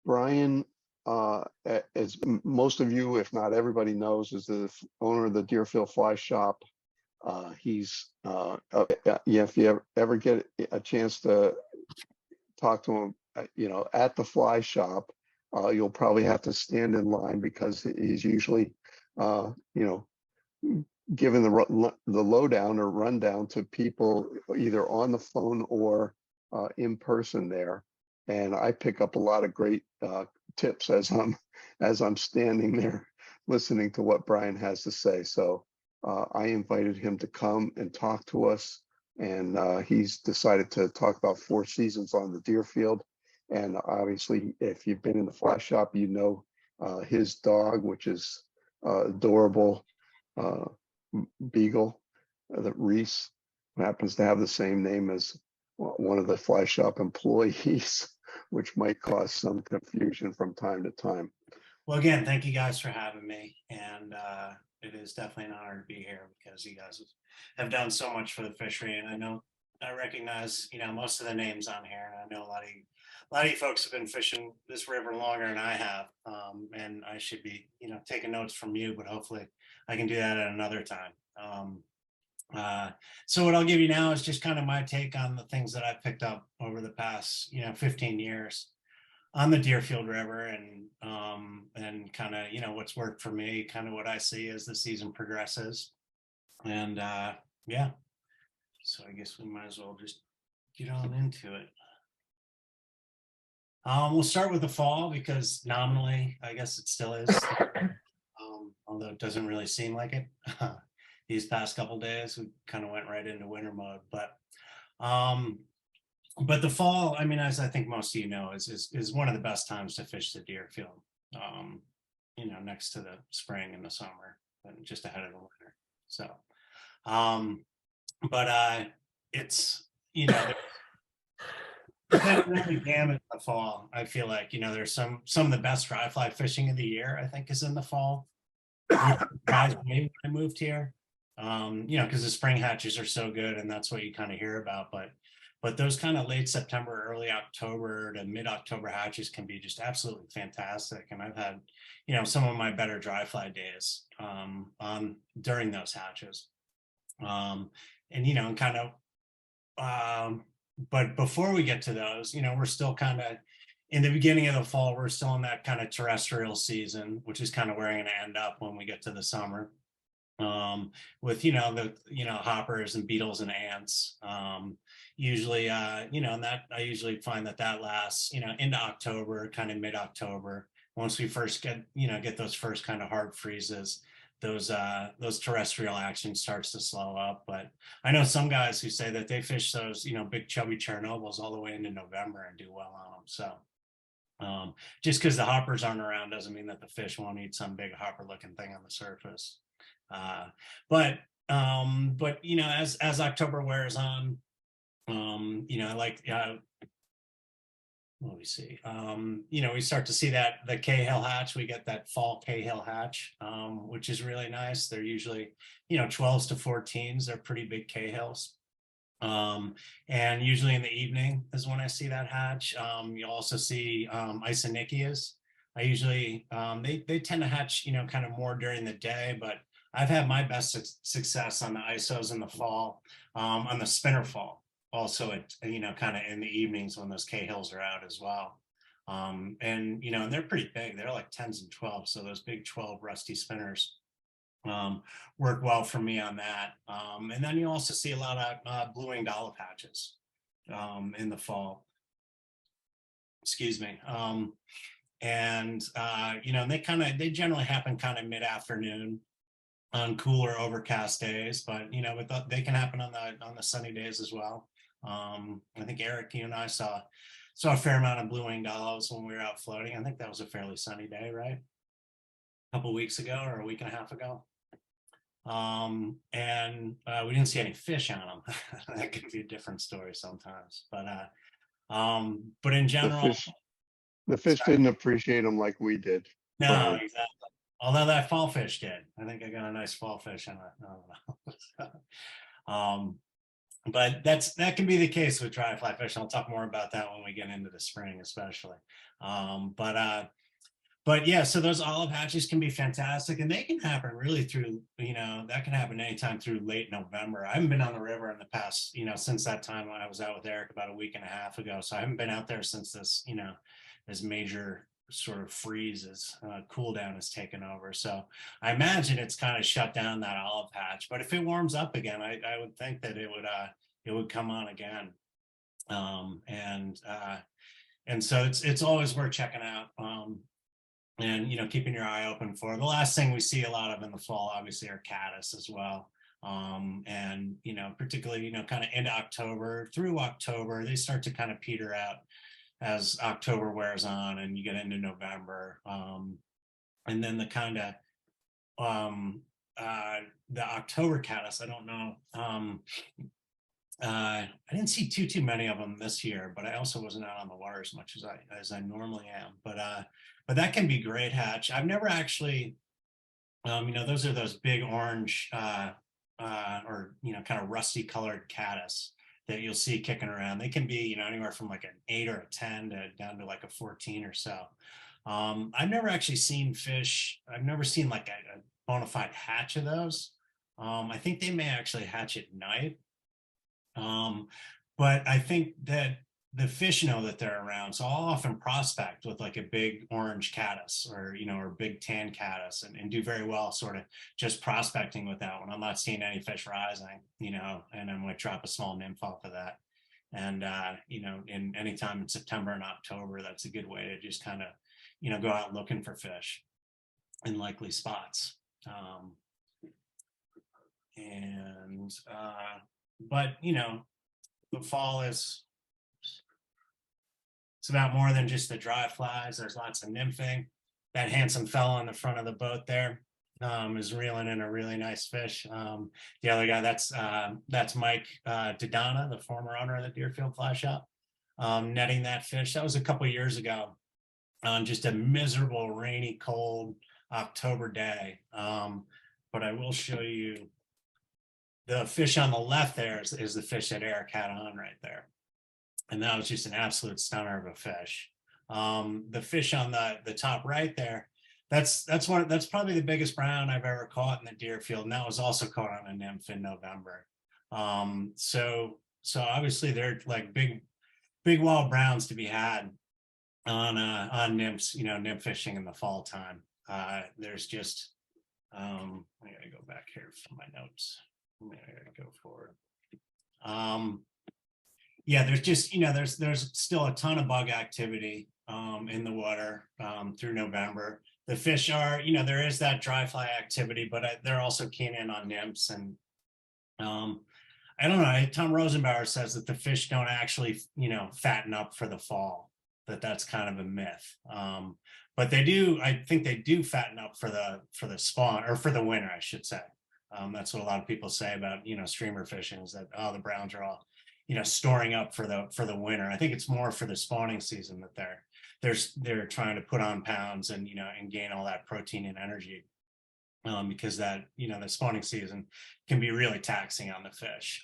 Brian, as most of you, if not everybody knows, is the owner of the Deerfield Fly Shop. Yeah, if you ever get a chance to talk to him, at the fly shop, you'll probably have to stand in line because he's usually, you know, giving the lowdown or rundown to people either on the phone or in person there. And I pick up a lot of great tips as I'm standing there listening to what Brian has to say. So I invited him to come and talk to us, and he's decided to talk about 4 seasons on the Deerfield. And obviously, if you've been in the fly shop, you know his dog, which is adorable uh, beagle, that Reese, who happens to have the same name as one of the fly shop employees, which might cause some confusion from time to time. Well, again, thank you guys for having me. And it is definitely an honor to be here because you guys have done so much for the fishery. And I recognize, most of the names on here. And I know a lot of you folks have been fishing this river longer than I have. And I should be, taking notes from you, but hopefully I can do that at another time. So what I'll give you now is just kind of my take on the things that I picked up over the past, 15 years on the Deerfield River, and kind of what's worked for me, kind of what I see as the season progresses. And yeah, so I guess we might as well just get on into it. We'll start with the fall because nominally I guess it still is, although it doesn't really seem like it. These past couple days we kind of went right into winter mode, but the fall, I mean, as I think most of you know, is one of the best times to fish the Deerfield. Next to the spring and the summer, and just ahead of the winter. So, it's really gamut in the fall. I feel like there's some of the best dry fly fishing of the year. I think is in the fall. Guys, maybe when I moved here, because the spring hatches are so good, and that's what you kind of hear about, but those kind of late September, early October to mid-October hatches can be just absolutely fantastic. And I've had, some of my better dry fly days during those hatches. But before we get to those, we're still kind of in the beginning of the fall, we're still in that kind of terrestrial season, which is kind of where I'm going to end up when we get to the summer. With hoppers and beetles and ants, usually and that I usually find that lasts into October, kind of mid-October. Once we first get those first kind of hard freezes, those terrestrial action starts to slow up. But I know some guys who say that they fish those big chubby Chernobyls all the way into November and do well on them. So just because the hoppers aren't around doesn't mean that the fish won't eat some big hopper looking thing on the surface. But as October wears on, what we see, we start to see that the Cahill hatch, we get that fall Cahill hatch, which is really nice. They're usually, 12s to 14s. They're pretty big Cahills. And usually in the evening is when I see that hatch. You'll also see Isonychias. I usually, they tend to hatch, kind of more during the day, but I've had my best success on the ISOs in the fall, on the spinner fall, also at, kind of in the evenings when those Cahills are out as well. And they're pretty big. They're like 10s and 12s. So those big 12 rusty spinners work well for me on that. And then you also see a lot of blue-winged olive hatches in the fall. Excuse me. And they generally happen kind of mid-afternoon on cooler overcast days, but they can happen on the sunny days as well. I think Eric, you and I saw a fair amount of blue-winged olives when we were out floating. I think that was a fairly sunny day, right? A couple weeks ago or a week and a half ago. And we didn't see any fish on them. That could be a different story sometimes, but in general, the fish didn't appreciate them like we did. No, exactly. Although that fall fish did. I think I got a nice fall fish on it. I don't know. But that can be the case with dry fly fishing. I'll talk more about that when we get into the spring, especially. But yeah, so those olive hatches can be fantastic, and they can happen really through, that can happen anytime through late November. I haven't been on the river in the past, since that time when I was out with Eric about a week and a half ago. So I haven't been out there since this major sort of freeze cool down has taken over. So I imagine it's kind of shut down that olive hatch. But if it warms up again, I would think that it would come on again. And so it's always worth checking out. And keeping your eye open for. The last thing we see a lot of in the fall obviously are caddis as well. And particularly kind of into October through October, they start to kind of peter out as October wears on and you get into November. And then the kind of the October caddis, I don't know, I didn't see too many of them this year, but I also wasn't out on the water as much as I normally am. But that can be great hatch. I've never actually, those are those big orange or kind of rusty colored caddis that you'll see kicking around. They can be anywhere from like an 8 or a 10 to down to like a 14 or so. I've never actually seen fish. I've never seen like a bona fide hatch of those. I think they may actually hatch at night. But I think that the fish know that they're around. So I'll often prospect with like a big orange caddis or big tan caddis and do very well sort of just prospecting with that one. I'm not seeing any fish rising, and I might drop a small nymph off of that. And, in any time in September and October, that's a good way to just kind of, go out looking for fish in likely spots. But the fall it's about more than just the dry flies. There's lots of nymphing. That handsome fellow on the front of the boat there is reeling in a really nice fish. The other guy, that's Mike Dodonna, the former owner of the Deerfield Fly Shop, netting that fish. That was a couple of years ago on just a miserable, rainy, cold October day. But I will show you the fish on the left there is the fish that Eric had on right there. And that was just an absolute stunner of a fish. The fish on the top right there, that's probably the biggest brown I've ever caught in the Deerfield. And that was also caught on a nymph in November. So obviously they're like big wild browns to be had on nymphs, nymph fishing in the fall time. There's just, I gotta go back here for my notes. I gotta go forward. Yeah, there's just, there's still a ton of bug activity in the water through November. The fish are, there is that dry fly activity, but they're also keen in on nymphs. And I don't know, Tom Rosenbauer says that the fish don't actually, fatten up for the fall, that's kind of a myth. But they do, I think they do fatten up for the spawn, or for the winter, I should say. That's what a lot of people say about, streamer fishing, is that, the browns are all, storing up for the winter. I think it's more for the spawning season that they're trying to put on pounds and, and gain all that protein and energy. Because that, the spawning season can be really taxing on the fish.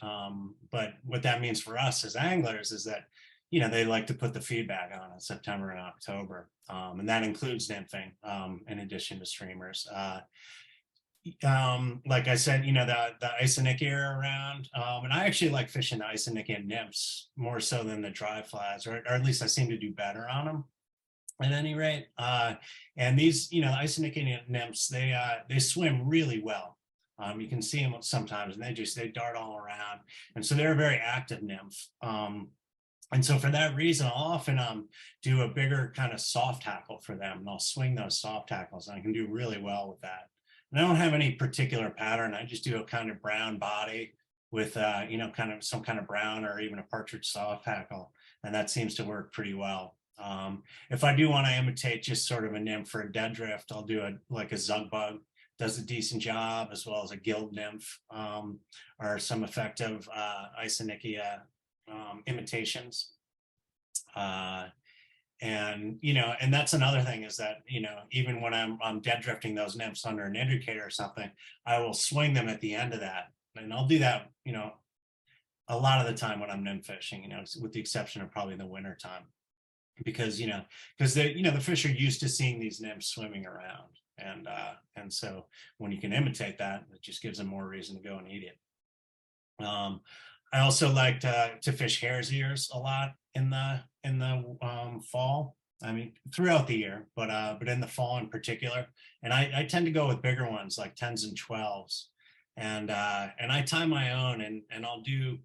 But what that means for us as anglers is that, they like to put the feedback on in September and October. And that includes nymphing in addition to streamers. Like I said, the Isonychia are around, and I actually like fishing the Isonychia nymphs more so than the dry flies, or at least I seem to do better on them at any rate. And these, the Isonychia nymphs, they swim really well. You can see them sometimes, and they dart all around, and so they're a very active nymph. And so for that reason, I'll often do a bigger kind of soft tackle for them, and I'll swing those soft tackles, and I can do really well with that. And I don't have any particular pattern. I just do a kind of brown body with, kind of some kind of brown or even a partridge soft tackle. And that seems to work pretty well. If I do want to imitate just sort of a nymph for a dead drift, I'll do like a zug bug, does a decent job, as well as a gill nymph, or some effective Isonychia imitations. And that's another thing, is that, even when I'm dead drifting those nymphs under an indicator or something, I will swing them at the end of that. And I'll do that, a lot of the time when I'm nymph fishing, with the exception of probably the winter time, because the fish are used to seeing these nymphs swimming around, and so when you can imitate that, it just gives them more reason to go and eat it. I also like to fish hare's ears a lot in the fall. I mean, throughout the year, but in the fall in particular. And I tend to go with bigger ones like 10s and 12s. And I tie my own, and I'll do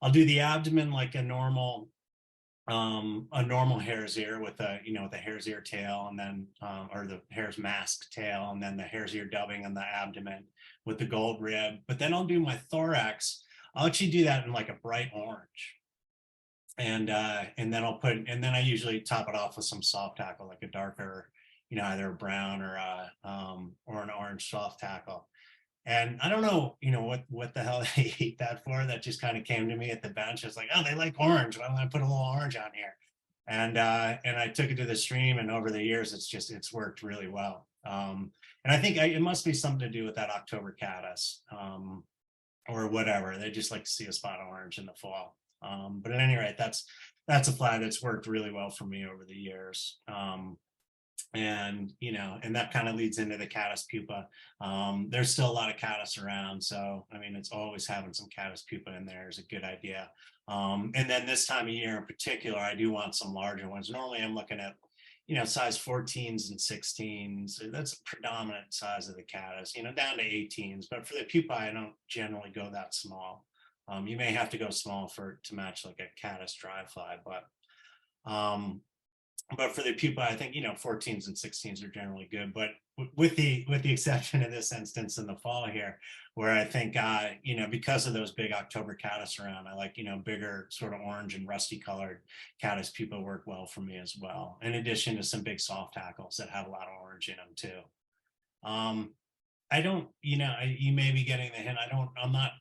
the abdomen like a normal hare's ear with a hare's ear tail, and then or the hare's mask tail, and then the hare's ear dubbing on the abdomen with the gold rib. But then I'll do my thorax. I'll actually do that in like a bright orange. And then I usually top it off with some soft tackle, like a darker, either a brown or an orange soft tackle. And I don't know, what the hell they eat that for. That just kind of came to me at the bench. It's like, oh, they like orange. Why don't I put a little orange on here? And I took it to the stream, and over the years, it's worked really well. And I think it must be something to do with that October caddis, or whatever. They just like to see a spot of orange in the fall. But at any rate, that's a fly that's worked really well for me over the years. And that kind of leads into the caddis pupa. There's still a lot of caddis around, so I mean, it's always having some caddis pupa in there is a good idea. And then this time of year in particular, I do want some larger ones. Normally I'm looking at size 14s and 16s. That's a predominant size of the caddis, down to 18s. But for the pupa, I don't generally go that small. You may have to go small to match like a caddis dry fly, but for the pupa, I think 14s and 16s are generally good. But with the exception of this instance in the fall here, where I think because of those big October caddis around, I like bigger sort of orange and rusty colored caddis pupa work well for me as well. In addition to some big soft tackles that have a lot of orange in them too. I don't, you may be getting the hint. I'm not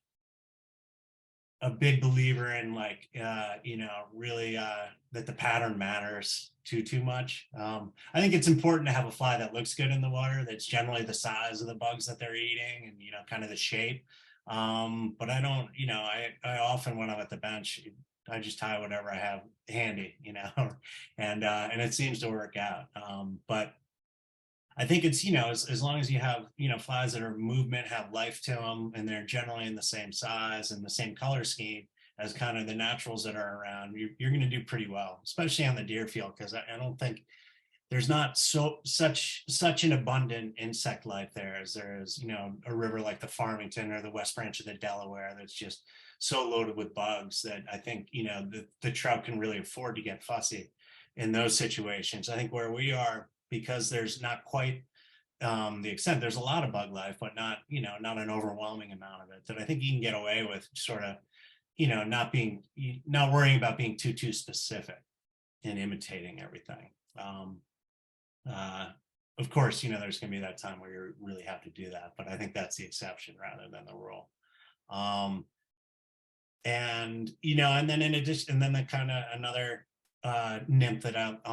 a big believer in like really that the pattern matters too much. I think it's important to have a fly that looks good in the water, that's generally the size of the bugs that they're eating, and kind of the shape. But I don't, I often, when I'm at the bench, I just tie whatever I have handy, and it seems to work out. But I think it's, as long as you have, flies that are movement, have life to them, and they're generally in the same size and the same color scheme as kind of the naturals that are around, you're going to do pretty well, especially on the Deerfield, because I don't think there's not such an abundant insect life there as there is, a river like the Farmington or the West Branch of the Delaware that's just so loaded with bugs that I think, the trout can really afford to get fussy in those situations. I think where we are, because there's not quite the extent, there's a lot of bug life, but not an overwhelming amount of it, that I think you can get away with sort of, not worrying about being too specific and imitating everything. Of course, there's going to be that time where you really have to do that, but I think that's the exception rather than the rule. And then in addition, and then the kind of another nymph that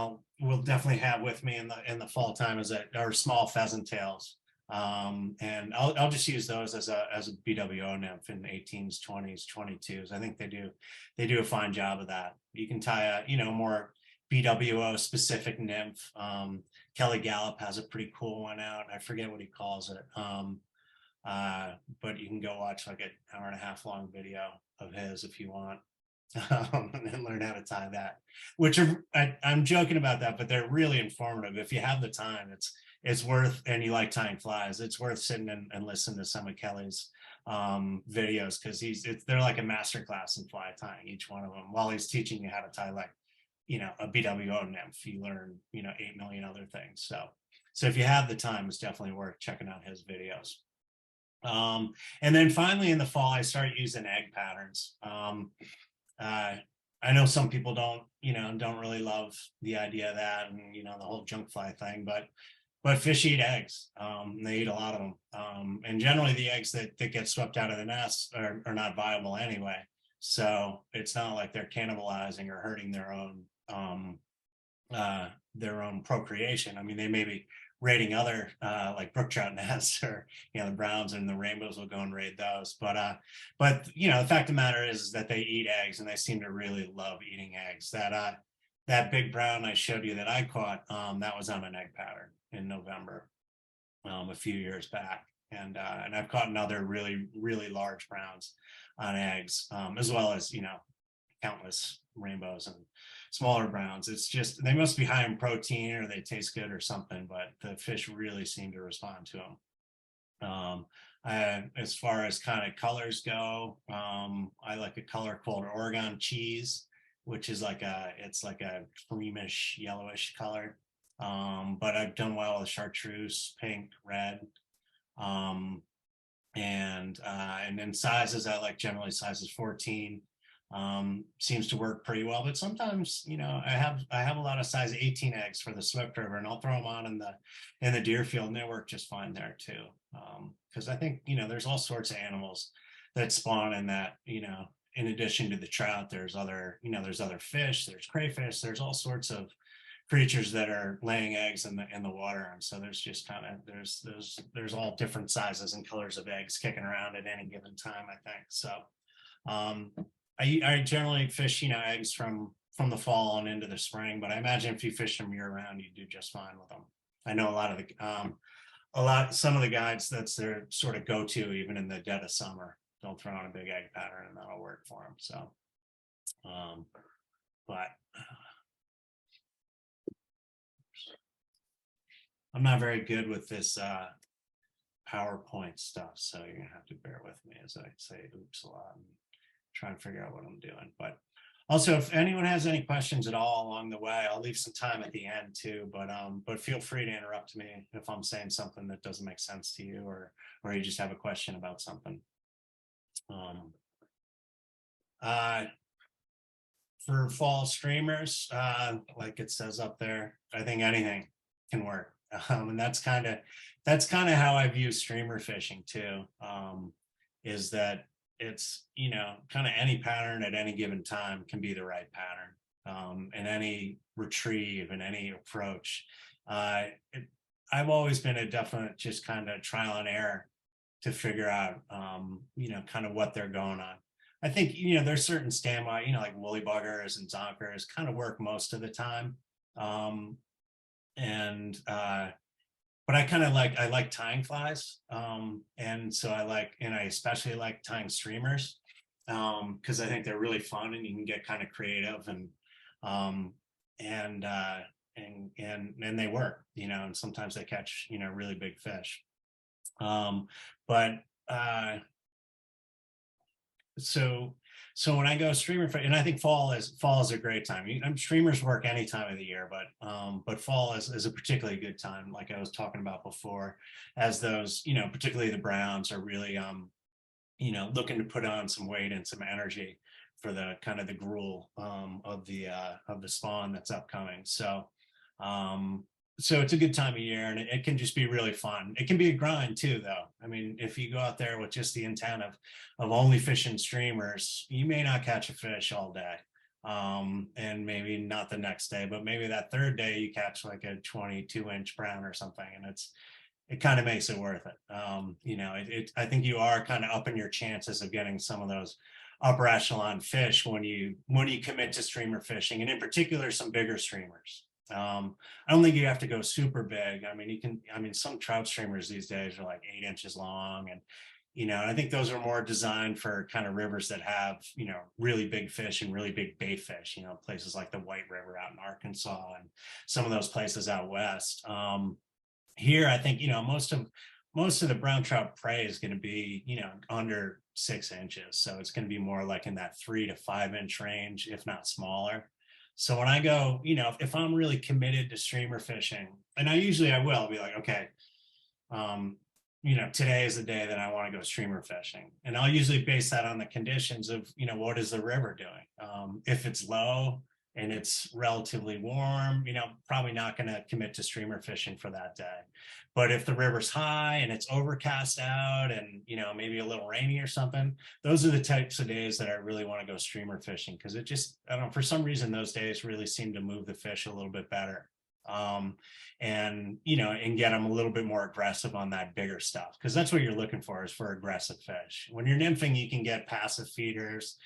we'll definitely have with me in the fall time are small pheasant tails. And I'll just use those as a BWO nymph in 18s, 20s, 22s. I think they do a fine job of that. You can tie a more BWO specific nymph. Kelly Gallup has a pretty cool one out. I forget what he calls it. But you can go watch like an hour and a half long video of his if you want. And then learn how to tie that, which I'm joking about that, but they're really informative. If you have the time, it's worth, and you like tying flies, it's worth sitting and listening to some of Kelly's videos, because they're like a master class in fly tying, each one of them, while he's teaching you how to tie like a BWO nymph. You learn 8 million other things. So if you have the time, it's definitely worth checking out his videos. And then finally in the fall, I start using egg patterns. I know some people don't really love the idea of that, and the whole junk fly thing, but fish eat eggs. They eat a lot of them, and generally the eggs that get swept out of the nest are not viable anyway. So it's not like they're cannibalizing or hurting their own their own procreation. I mean, they may be raiding other like brook trout nests, or the browns and the rainbows will go and raid those. But the fact of the matter is that they eat eggs, and they seem to really love eating eggs. That big brown I showed you that I caught, that was on an egg pattern in November, a few years back. And I've caught another really large browns on eggs, as well as countless rainbows and smaller browns. It's just they must be high in protein, or they taste good or something, but the fish really seem to respond to them. As far as kind of colors go, I like a color called Oregon cheese, which is it's like a creamish yellowish color. But I've done well with chartreuse, pink, red. And then sizes, I like generally sizes 14. Seems to work pretty well, but sometimes I have a lot of size 18 eggs for the Swift River, and I'll throw them on in the Deerfield, and they work just fine there too. Because I think there's all sorts of animals that spawn in that. In addition to the trout, there's other fish, there's crayfish, there's all sorts of creatures that are laying eggs in the water. And so there's just there's all different sizes and colors of eggs kicking around at any given time, I think. So I generally fish eggs from the fall and into the spring, but I imagine if you fish them year round, you do just fine with them. I know some of the guides, that's their sort of go-to even in the dead of summer. They'll throw on a big egg pattern and that'll work for them. So but I'm not very good with this PowerPoint stuff, so you're gonna have to bear with me as I say oops a lot and try and figure out what I'm doing. But also, if anyone has any questions at all along the way, I'll leave some time at the end too. But feel free to interrupt me if I'm saying something that doesn't make sense to you, or you just have a question about something. For fall streamers, like it says up there, I think anything can work. And that's kind of how I view streamer fishing too, is that it's kind of any pattern at any given time can be the right pattern, and any retrieve and any approach. I've always been a definite just kind of trial and error to figure out kind of what they're going on. I think there's certain standby, like woolly buggers and zonkers kind of work most of the time. But I like tying flies. And so I especially like tying streamers, because I think they're really fun and you can get kind of creative, and they work, and sometimes they catch, really big fish. So when I go streamer, and I think fall is a great time. Streamers work any time of the year, but fall is a particularly good time, like I was talking about before, as those, particularly the browns are really, looking to put on some weight and some energy for the kind of the gruel of the spawn that's upcoming. So it's a good time of year, and it can just be really fun. It can be a grind too, though. I mean, if you go out there with just the intent of only fishing streamers, you may not catch a fish all day, and maybe not the next day, but maybe that third day you catch like a 22-inch brown or something, and it kind of makes it worth it. I think you are kind of upping your chances of getting some of those upper echelon fish when you commit to streamer fishing, and in particular some bigger streamers. I don't think you have to go super big. I mean, some trout streamers these days are like 8 inches long, and and I think those are more designed for kind of rivers that have really big fish and really big bait fish. Places like the White River out in Arkansas and some of those places out west. Here, I think most of the brown trout prey is going to be under 6 inches, so it's going to be more like in that 3 to 5 inch range, if not smaller. So when I go, if I'm really committed to streamer fishing, and I will, I'll be like, okay, today is the day that I want to go streamer fishing. And I'll usually base that on the conditions of, what is the river doing? If it's low, and it's relatively warm, probably not going to commit to streamer fishing for that day. But if the river's high and it's overcast out and, maybe a little rainy or something, those are the types of days that I really want to go streamer fishing, because it just, I don't know, for some reason, those days really seem to move the fish a little bit better. And get them a little bit more aggressive on that bigger stuff, because that's what you're looking for, is for aggressive fish. When you're nymphing, you can get passive feeders,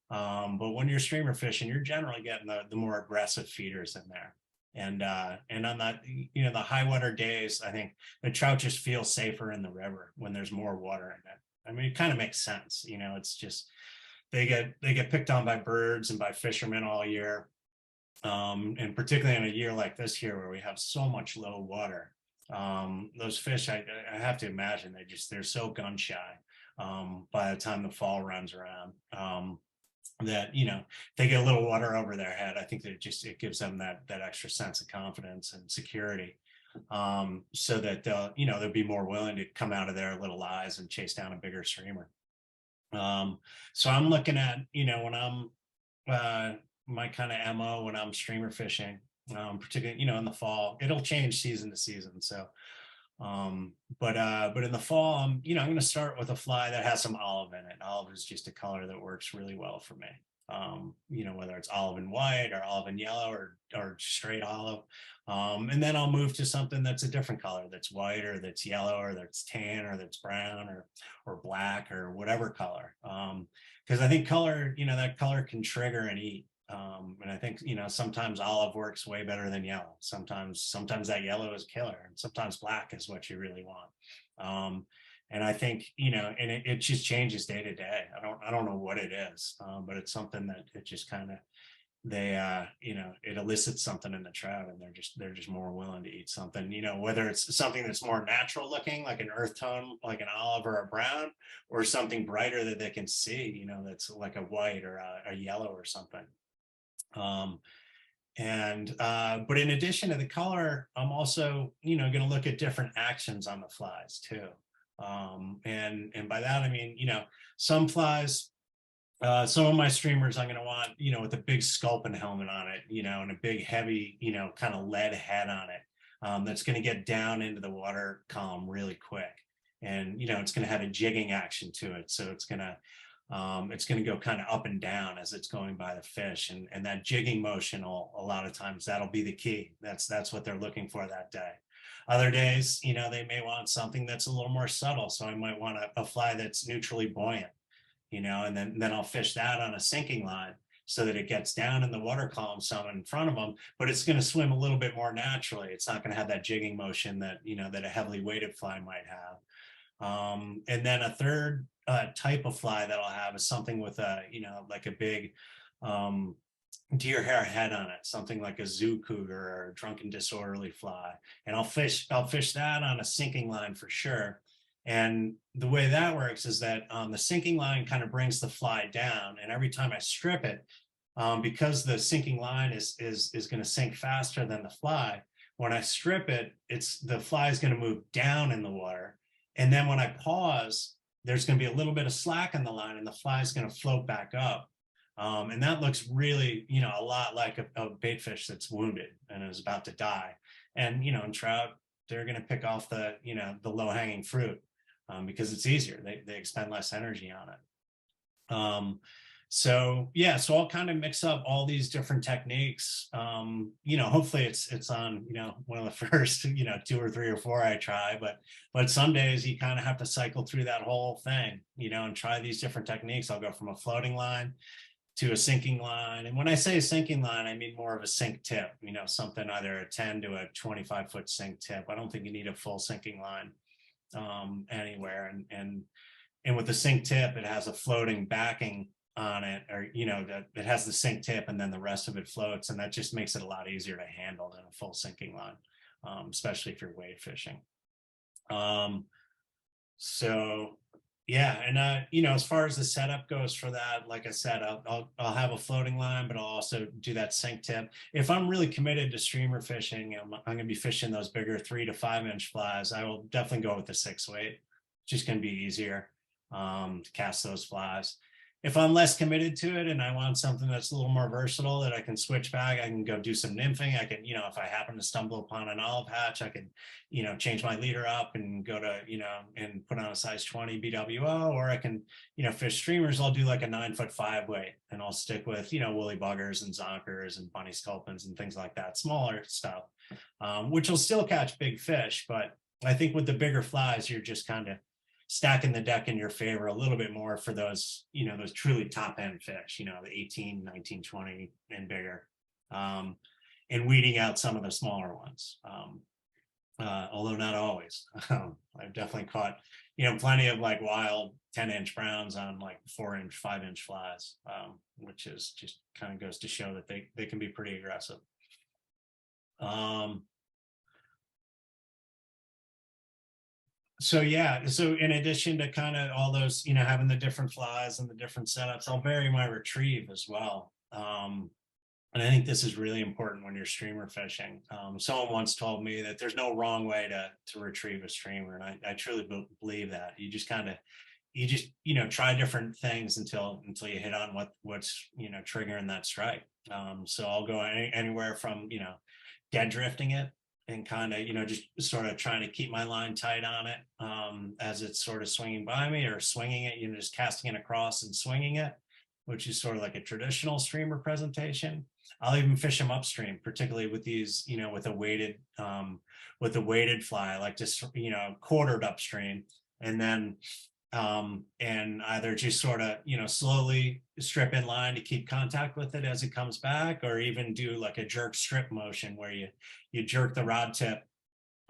but when you're streamer fishing, you're generally getting the more aggressive feeders in there. And on that, the high water days, I think the trout just feel safer in the river when there's more water in it. I mean, it kind of makes sense. It's just they get picked on by birds and by fishermen all year. And particularly in a year like this here where we have so much low water, those fish, I have to imagine they're so gun shy by the time the fall runs around, that they get a little water over their head. I think that it gives them that extra sense of confidence and security, so that they'll be more willing to come out of their little eyes and chase down a bigger streamer. So I'm looking at when I'm my kind of MO when I'm streamer fishing, particularly, in the fall. It'll change season to season. So, but in the fall, I'm going to start with a fly that has some olive in it. Olive is just a color that works really well for me. Whether it's olive and white or olive and yellow or straight olive. And then I'll move to something that's a different color, that's white or that's yellow or that's tan or that's brown or black or whatever color. Because I think color, that color can trigger and eat. And I think, sometimes olive works way better than yellow. Sometimes that yellow is killer, and sometimes black is what you really want. And I think, and it just changes day to day. I don't know what it is, but it's something that it just kind of, it elicits something in the trout, and they're just more willing to eat something, whether it's something that's more natural looking, like an earth tone, like an olive or a brown, or something brighter that they can see, that's like a white or a yellow or something. But in addition to the color, I'm also, going to look at different actions on the flies too. And by that, I mean, some flies, some of my streamers I'm going to want, with a big sculpin helmet on it, and a big heavy, kind of lead head on it, that's going to get down into the water column really quick. And, it's going to have a jigging action to it. So it's going to go kind of up and down as it's going by the fish, and that jigging motion a lot of times that'll be the key. That's what they're looking for that day. Other days, they may want something that's a little more subtle. So I might want a fly that's neutrally buoyant, and then I'll fish that on a sinking line so that it gets down in the water column some in front of them, but it's going to swim a little bit more naturally. It's not going to have that jigging motion that that a heavily weighted fly might have. And then a third type of fly that I'll have is something with like a big deer hair head on it, something like a zoo cougar or a drunken disorderly fly. And I'll fish that on a sinking line for sure. And the way that works is that the sinking line kind of brings the fly down, and every time I strip it, because the sinking line is going to sink faster than the fly, when I strip it, the fly is going to move down in the water. And then when I pause, there's going to be a little bit of slack in the line, and the fly is going to float back up. And that looks really, a lot like a bait fish that's wounded and is about to die. And, in trout, they're going to pick off the low hanging fruit, because it's easier. They expend less energy on it. So I'll kind of mix up all these different techniques. Hopefully it's on, one of the first, 2 or 3 or 4 I try, but some days you kind of have to cycle through that whole thing, and try these different techniques. I'll go from a floating line to a sinking line. And when I say a sinking line, I mean more of a sink tip, something either a 10 to a 25-foot sink tip. I don't think you need a full sinking line anywhere. And with the sink tip, it has a floating backing on it, or that it has the sink tip and then the rest of it floats, and that just makes it a lot easier to handle than a full sinking line, especially if you're wade fishing. And as far as the setup goes for that, like I said, I'll have a floating line, but I'll also do that sink tip. If I'm really committed to streamer fishing, I'm going to be fishing those bigger 3 to 5 inch flies, I will definitely go with the 6 weight. It's just going to be easier to cast those flies. if I'm less committed to it and I want something that's a little more versatile that I can switch back, I can go do some nymphing. I can, if I happen to stumble upon an olive hatch, I can, change my leader up and go to, and put on a size 20 BWO, or I can, fish streamers. I'll do like a 9'5" weight, and I'll stick with, woolly buggers and zonkers and bunny sculpins and things like that, smaller stuff, which will still catch big fish. But I think with the bigger flies, you're just kind of stacking the deck in your favor a little bit more for those, those truly top end fish, the 18, 19, 20 and bigger, and weeding out some of the smaller ones. Although not always. I've definitely caught, plenty of like wild 10-inch browns on like 4-inch, 5-inch flies, which is just kind of goes to show that they can be pretty aggressive. So yeah, so in addition to kind of all those, having the different flies and the different setups, I'll vary my retrieve as well. And I think this is really important when you're streamer fishing. Someone once told me that there's no wrong way to retrieve a streamer, and I truly believe that. You just try different things until you hit on what's triggering that strike. So I'll go anywhere from dead drifting it and kind of just sort of trying to keep my line tight on it as it's sort of swinging by me, or swinging it, just casting it across and swinging it, which is sort of like a traditional streamer presentation. I'll even fish them upstream, particularly with these, with a weighted fly. I like to, quartered upstream, and then and either just sort of, slowly strip in line to keep contact with it as it comes back, or even do like a jerk strip motion where you jerk the rod tip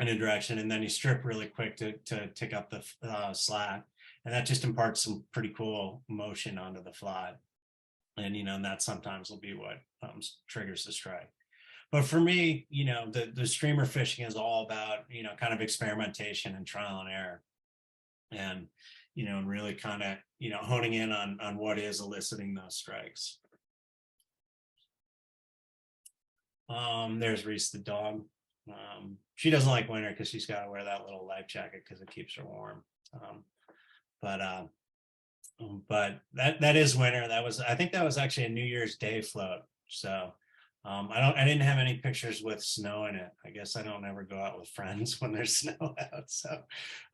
in a direction and then you strip really quick to tick up the slack, and that just imparts some pretty cool motion onto the fly. And and that sometimes will be what triggers the strike. But for me, the streamer fishing is all about kind of experimentation and trial and error, and really kind of honing in on what is eliciting those strikes. There's Reese the dog. She doesn't like winter because she's got to wear that little life jacket because it keeps her warm. But that is winter. I think that was actually a New Year's Day float. So I didn't have any pictures with snow in it. I guess I don't ever go out with friends when there's snow out. So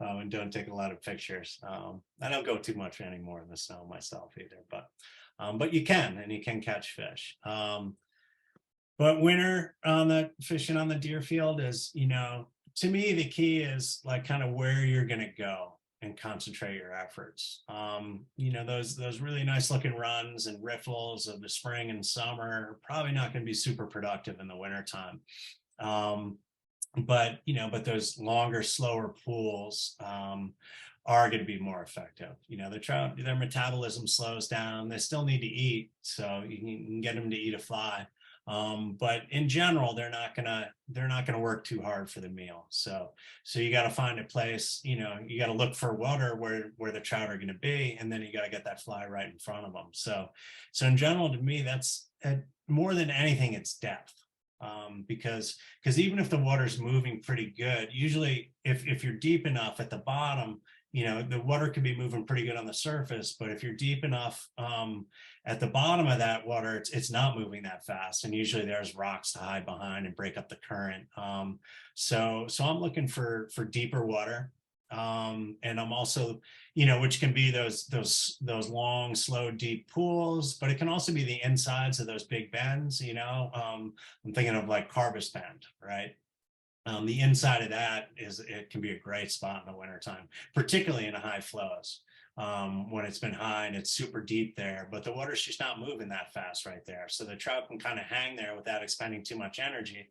and don't take a lot of pictures. I don't go too much anymore in the snow myself either, but you can catch fish. But winter on the fishing on the Deerfield is, to me, the key is like kind of where you're going to go and concentrate your efforts. Those really nice looking runs and riffles of the spring and summer are probably not going to be super productive in the wintertime. But those longer, slower pools are going to be more effective. The trout, their metabolism slows down. They still need to eat, so you can get them to eat a fly. But in general, they're not gonna work too hard for the meal. So you got to find a place, you got to look for water where the trout are going to be, and then you got to get that fly right in front of them. So in general, to me, that's more than anything, it's depth. Because even if the water's moving pretty good, usually if you're deep enough at the bottom, the water can be moving pretty good on the surface, but if you're deep enough at the bottom of that water, it's not moving that fast, and usually there's rocks to hide behind and break up the current. So I'm looking for deeper water, and I'm also, which can be those long, slow, deep pools, but it can also be the insides of those big bends. I'm thinking of like Carbis Bend, right? The inside of that it can be a great spot in the wintertime, particularly in the high flows. When it's been high and it's super deep there, but the water's just not moving that fast right there. So the trout can kind of hang there without expending too much energy,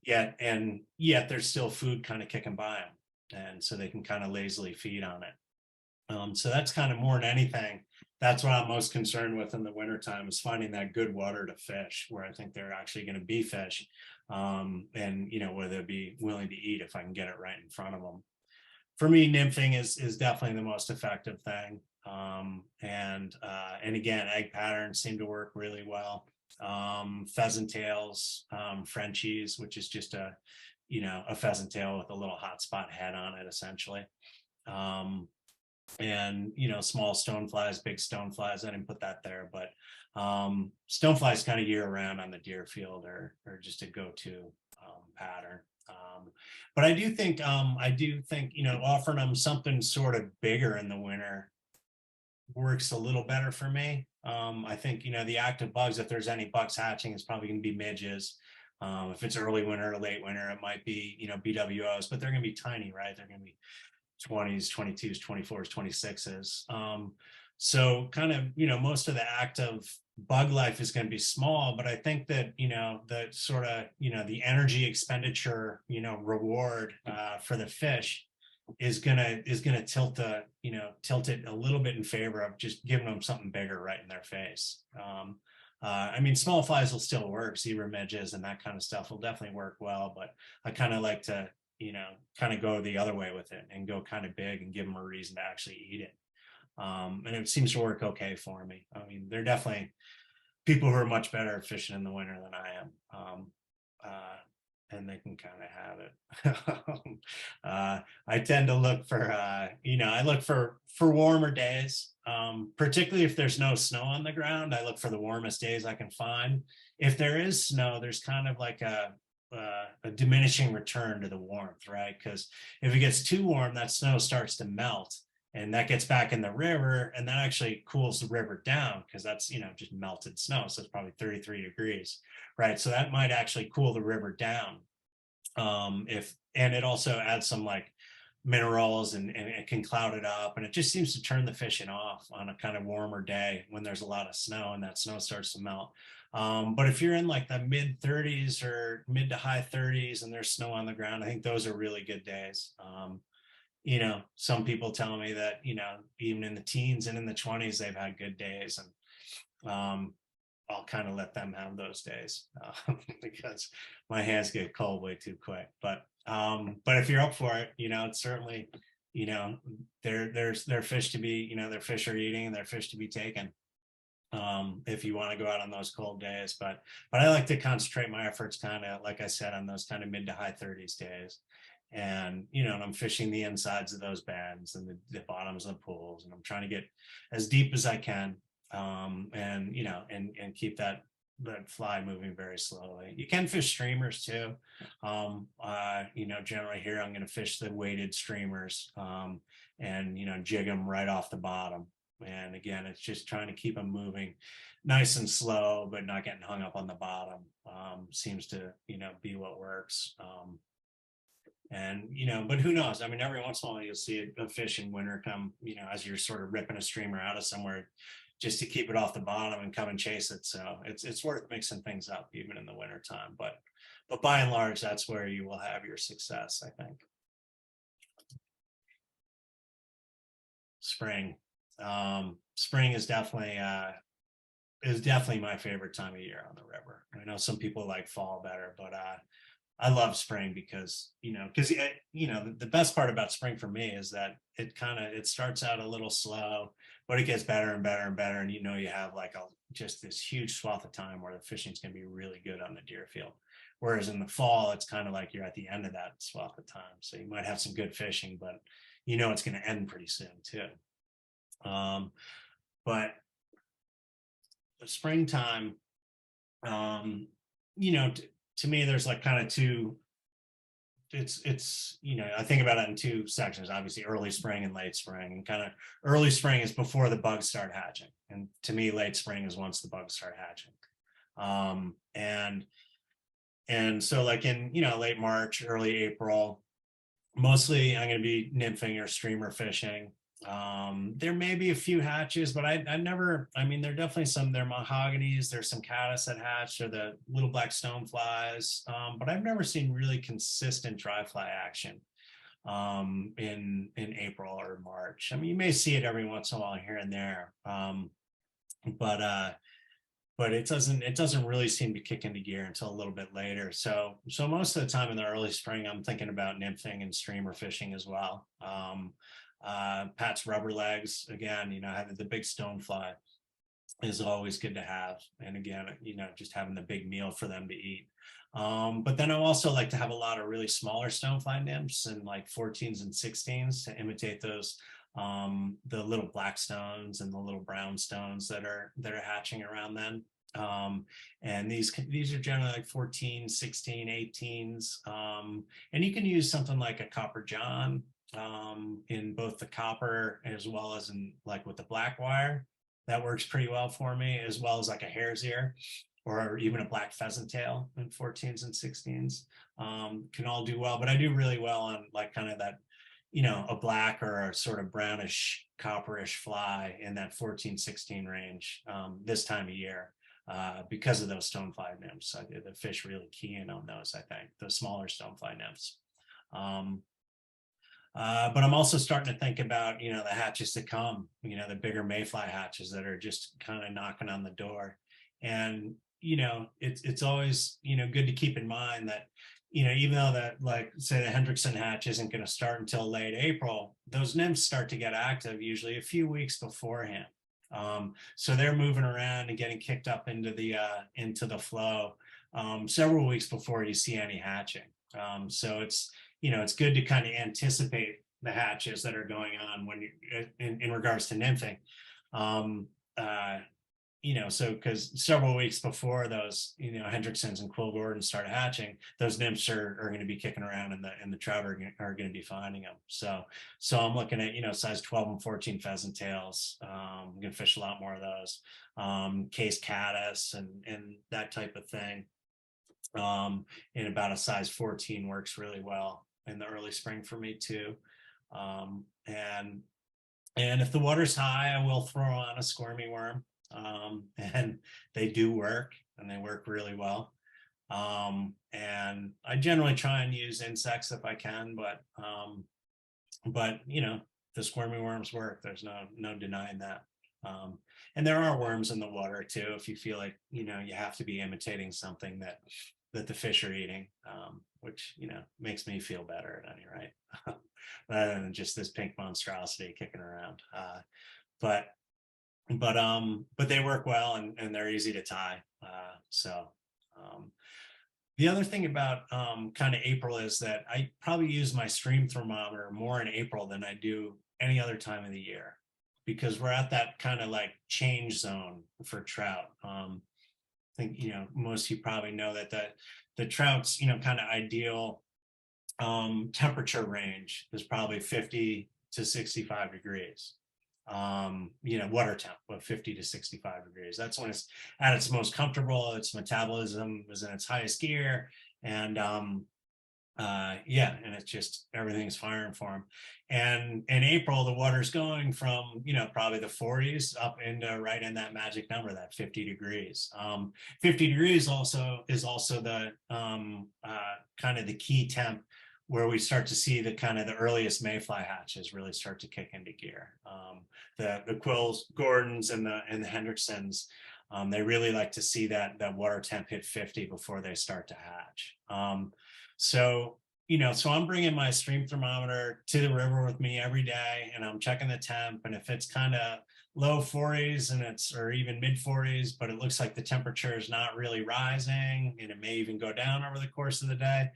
yet there's still food kind of kicking by them. And so they can kind of lazily feed on it. So that's kind of more than anything, that's what I'm most concerned with in the wintertime, is finding that good water to fish where I think they're actually going to be fish. And where they'll be willing to eat if I can get it right in front of them. For me, nymphing is definitely the most effective thing. And again, egg patterns seem to work really well. Pheasant tails, Frenchies, which is just a pheasant tail with a little hotspot head on it, essentially. and small stoneflies, big stoneflies. I didn't put that there, but stoneflies kind of year round on the Deerfield or just a go-to pattern. But I do think offering them something sort of bigger in the winter works a little better for me. I think the active bugs, if there's any bugs hatching, it's probably going to be midges. If it's early winter or late winter, it might be BWOs, but they're going to be tiny, right? They're going to be 20s, 22s, 24s, 26s. So kind of, most of the active bug life is going to be small, but I think that, the sort of, the energy expenditure, reward for the fish is gonna tilt it a little bit in favor of just giving them something bigger right in their face. I mean, small flies will still work, zebra midges and that kind of stuff will definitely work well, but I kind of like to kind of go the other way with it and go kind of big and give them a reason to actually eat it. And it seems to work okay for me. I mean, they're definitely people who are much better at fishing in the winter than I am. And they can kind of have it. I tend to look for, I look for warmer days, particularly if there's no snow on the ground. I look for the warmest days I can find. If there is snow, there's kind of like a diminishing return to the warmth, right? Because if it gets too warm, that snow starts to melt and that gets back in the river and that actually cools the river down because that's, just melted snow. So it's probably 33 degrees, right? So that might actually cool the river down. And it also adds some like minerals and it can cloud it up and it just seems to turn the fishing off on a kind of warmer day when there's a lot of snow and that snow starts to melt. But if you're in like the mid 30s or mid to high 30s and there's snow on the ground, I think those are really good days. Some people tell me that, even in the teens and in the 20s, they've had good days and I'll kind of let them have those days because my hands get cold way too quick. But if you're up for it, it's certainly, there's fish to be, their fish are eating and their fish to be taken. If you want to go out on those cold days, but I like to concentrate my efforts kind of, like I said, on those kind of mid to high 30s days. And, and I'm fishing the insides of those bends and the bottoms of the pools, and I'm trying to get as deep as I can. And keep that fly moving very slowly. You can fish streamers too. Generally here I'm going to fish the weighted streamers and jig them right off the bottom. And again, it's just trying to keep them moving nice and slow, but not getting hung up on the bottom. Seems to be what works. But who knows? I mean, every once in a while you'll see a fish in winter come, as you're sort of ripping a streamer out of somewhere just to keep it off the bottom and come and chase it. So it's worth mixing things up even in the winter time. But by and large, that's where you will have your success, I think. Spring. Spring is definitely my favorite time of year on the river. I know some people like fall better, but I love spring because the best part about spring for me is that it starts out a little slow, but it gets better and better and better. And you have like just this huge swath of time where the fishing's going to be really good on the Deerfield. Whereas in the fall, it's kind of like you're at the end of that swath of time. So you might have some good fishing, but it's going to end pretty soon too. But the springtime, to me, there's like kind of two, it's I think about it in two sections, obviously early spring and late spring. And kind of early spring is before the bugs start hatching. And to me, late spring is once the bugs start hatching. And so like in, late March, early April, mostly I'm going to be nymphing or streamer fishing. There may be a few hatches, but there are definitely there are mahoganies, there's some caddis that hatch, or the little black stoneflies, but I've never seen really consistent dry fly action in April or March. I mean, you may see it every once in a while here and there, but it doesn't really seem to kick into gear until a little bit later. So most of the time in the early spring, I'm thinking about nymphing and streamer fishing as well. Pat's rubber legs, again, having the big stonefly is always good to have. And again, just having the big meal for them to eat. But then I also like to have a lot of really smaller stonefly nymphs and like 14s and 16s to imitate those the little black stones and the little brown stones that are hatching around then. And these are generally like 14, 16, 18s. And you can use something like a copper john in both the copper as well as in like with the black wire. That works pretty well for me, as well as like a hare's ear or even a black pheasant tail in 14s and 16s. Can all do well, but I do really well on like kind of that, a black or a sort of brownish copperish fly in that 14, 16 range this time of year. Because of those stonefly nymphs. The fish really key in on those, I think, the smaller stonefly nymphs. But I'm also starting to think about, the hatches to come, the bigger mayfly hatches that are just kind of knocking on the door. And, it's always, good to keep in mind that, even though that, like, say the Hendrickson hatch isn't going to start until late April, those nymphs start to get active usually a few weeks beforehand. So they're moving around and getting kicked up into the flow several weeks before you see any hatching. So it's good to kind of anticipate the hatches that are going on when you in regards to nymphing. So because several weeks before those, Hendricksons and Quill Gordons start hatching, those nymphs are going to be kicking around and the trout are going to be finding them. So I'm looking at, size 12 and 14 pheasant tails. I'm going to fish a lot more of those. Case caddis and that type of thing. In about a size 14 works really well in the early spring for me too. And if the water's high, I will throw on a squirmy worm. And they do work, and they work really well. And I generally try and use insects if I can, but the squirmy worms work. There's no denying that. And there are worms in the water too, if you feel like, you have to be imitating something that the fish are eating, which, makes me feel better at any rate, rather than just this pink monstrosity kicking around. But they work well and they're easy to tie. The other thing about kind of April is that I probably use my stream thermometer more in April than I do any other time of the year, because we're at that kind of like change zone for trout. I think, most of you probably know that the trout's, kind of ideal temperature range is probably 50 to 65 degrees. Water temp of 50 to 65 degrees. That's when it's at its most comfortable. Its metabolism is in its highest gear, and and it's just everything's firing for them. And in April, the water's going from probably the 40s up into right in that magic number, that 50 degrees. 50 degrees is also the kind of the key temp where we start to see the kind of the earliest mayfly hatches really start to kick into gear. The Quills, Gordons, and the Hendricksons, they really like to see that water temp hit 50 before they start to hatch. So I'm bringing my stream thermometer to the river with me every day, and I'm checking the temp. And if it's kind of low 40s or even mid 40s, but it looks like the temperature is not really rising, and it may even go down over the course of the day,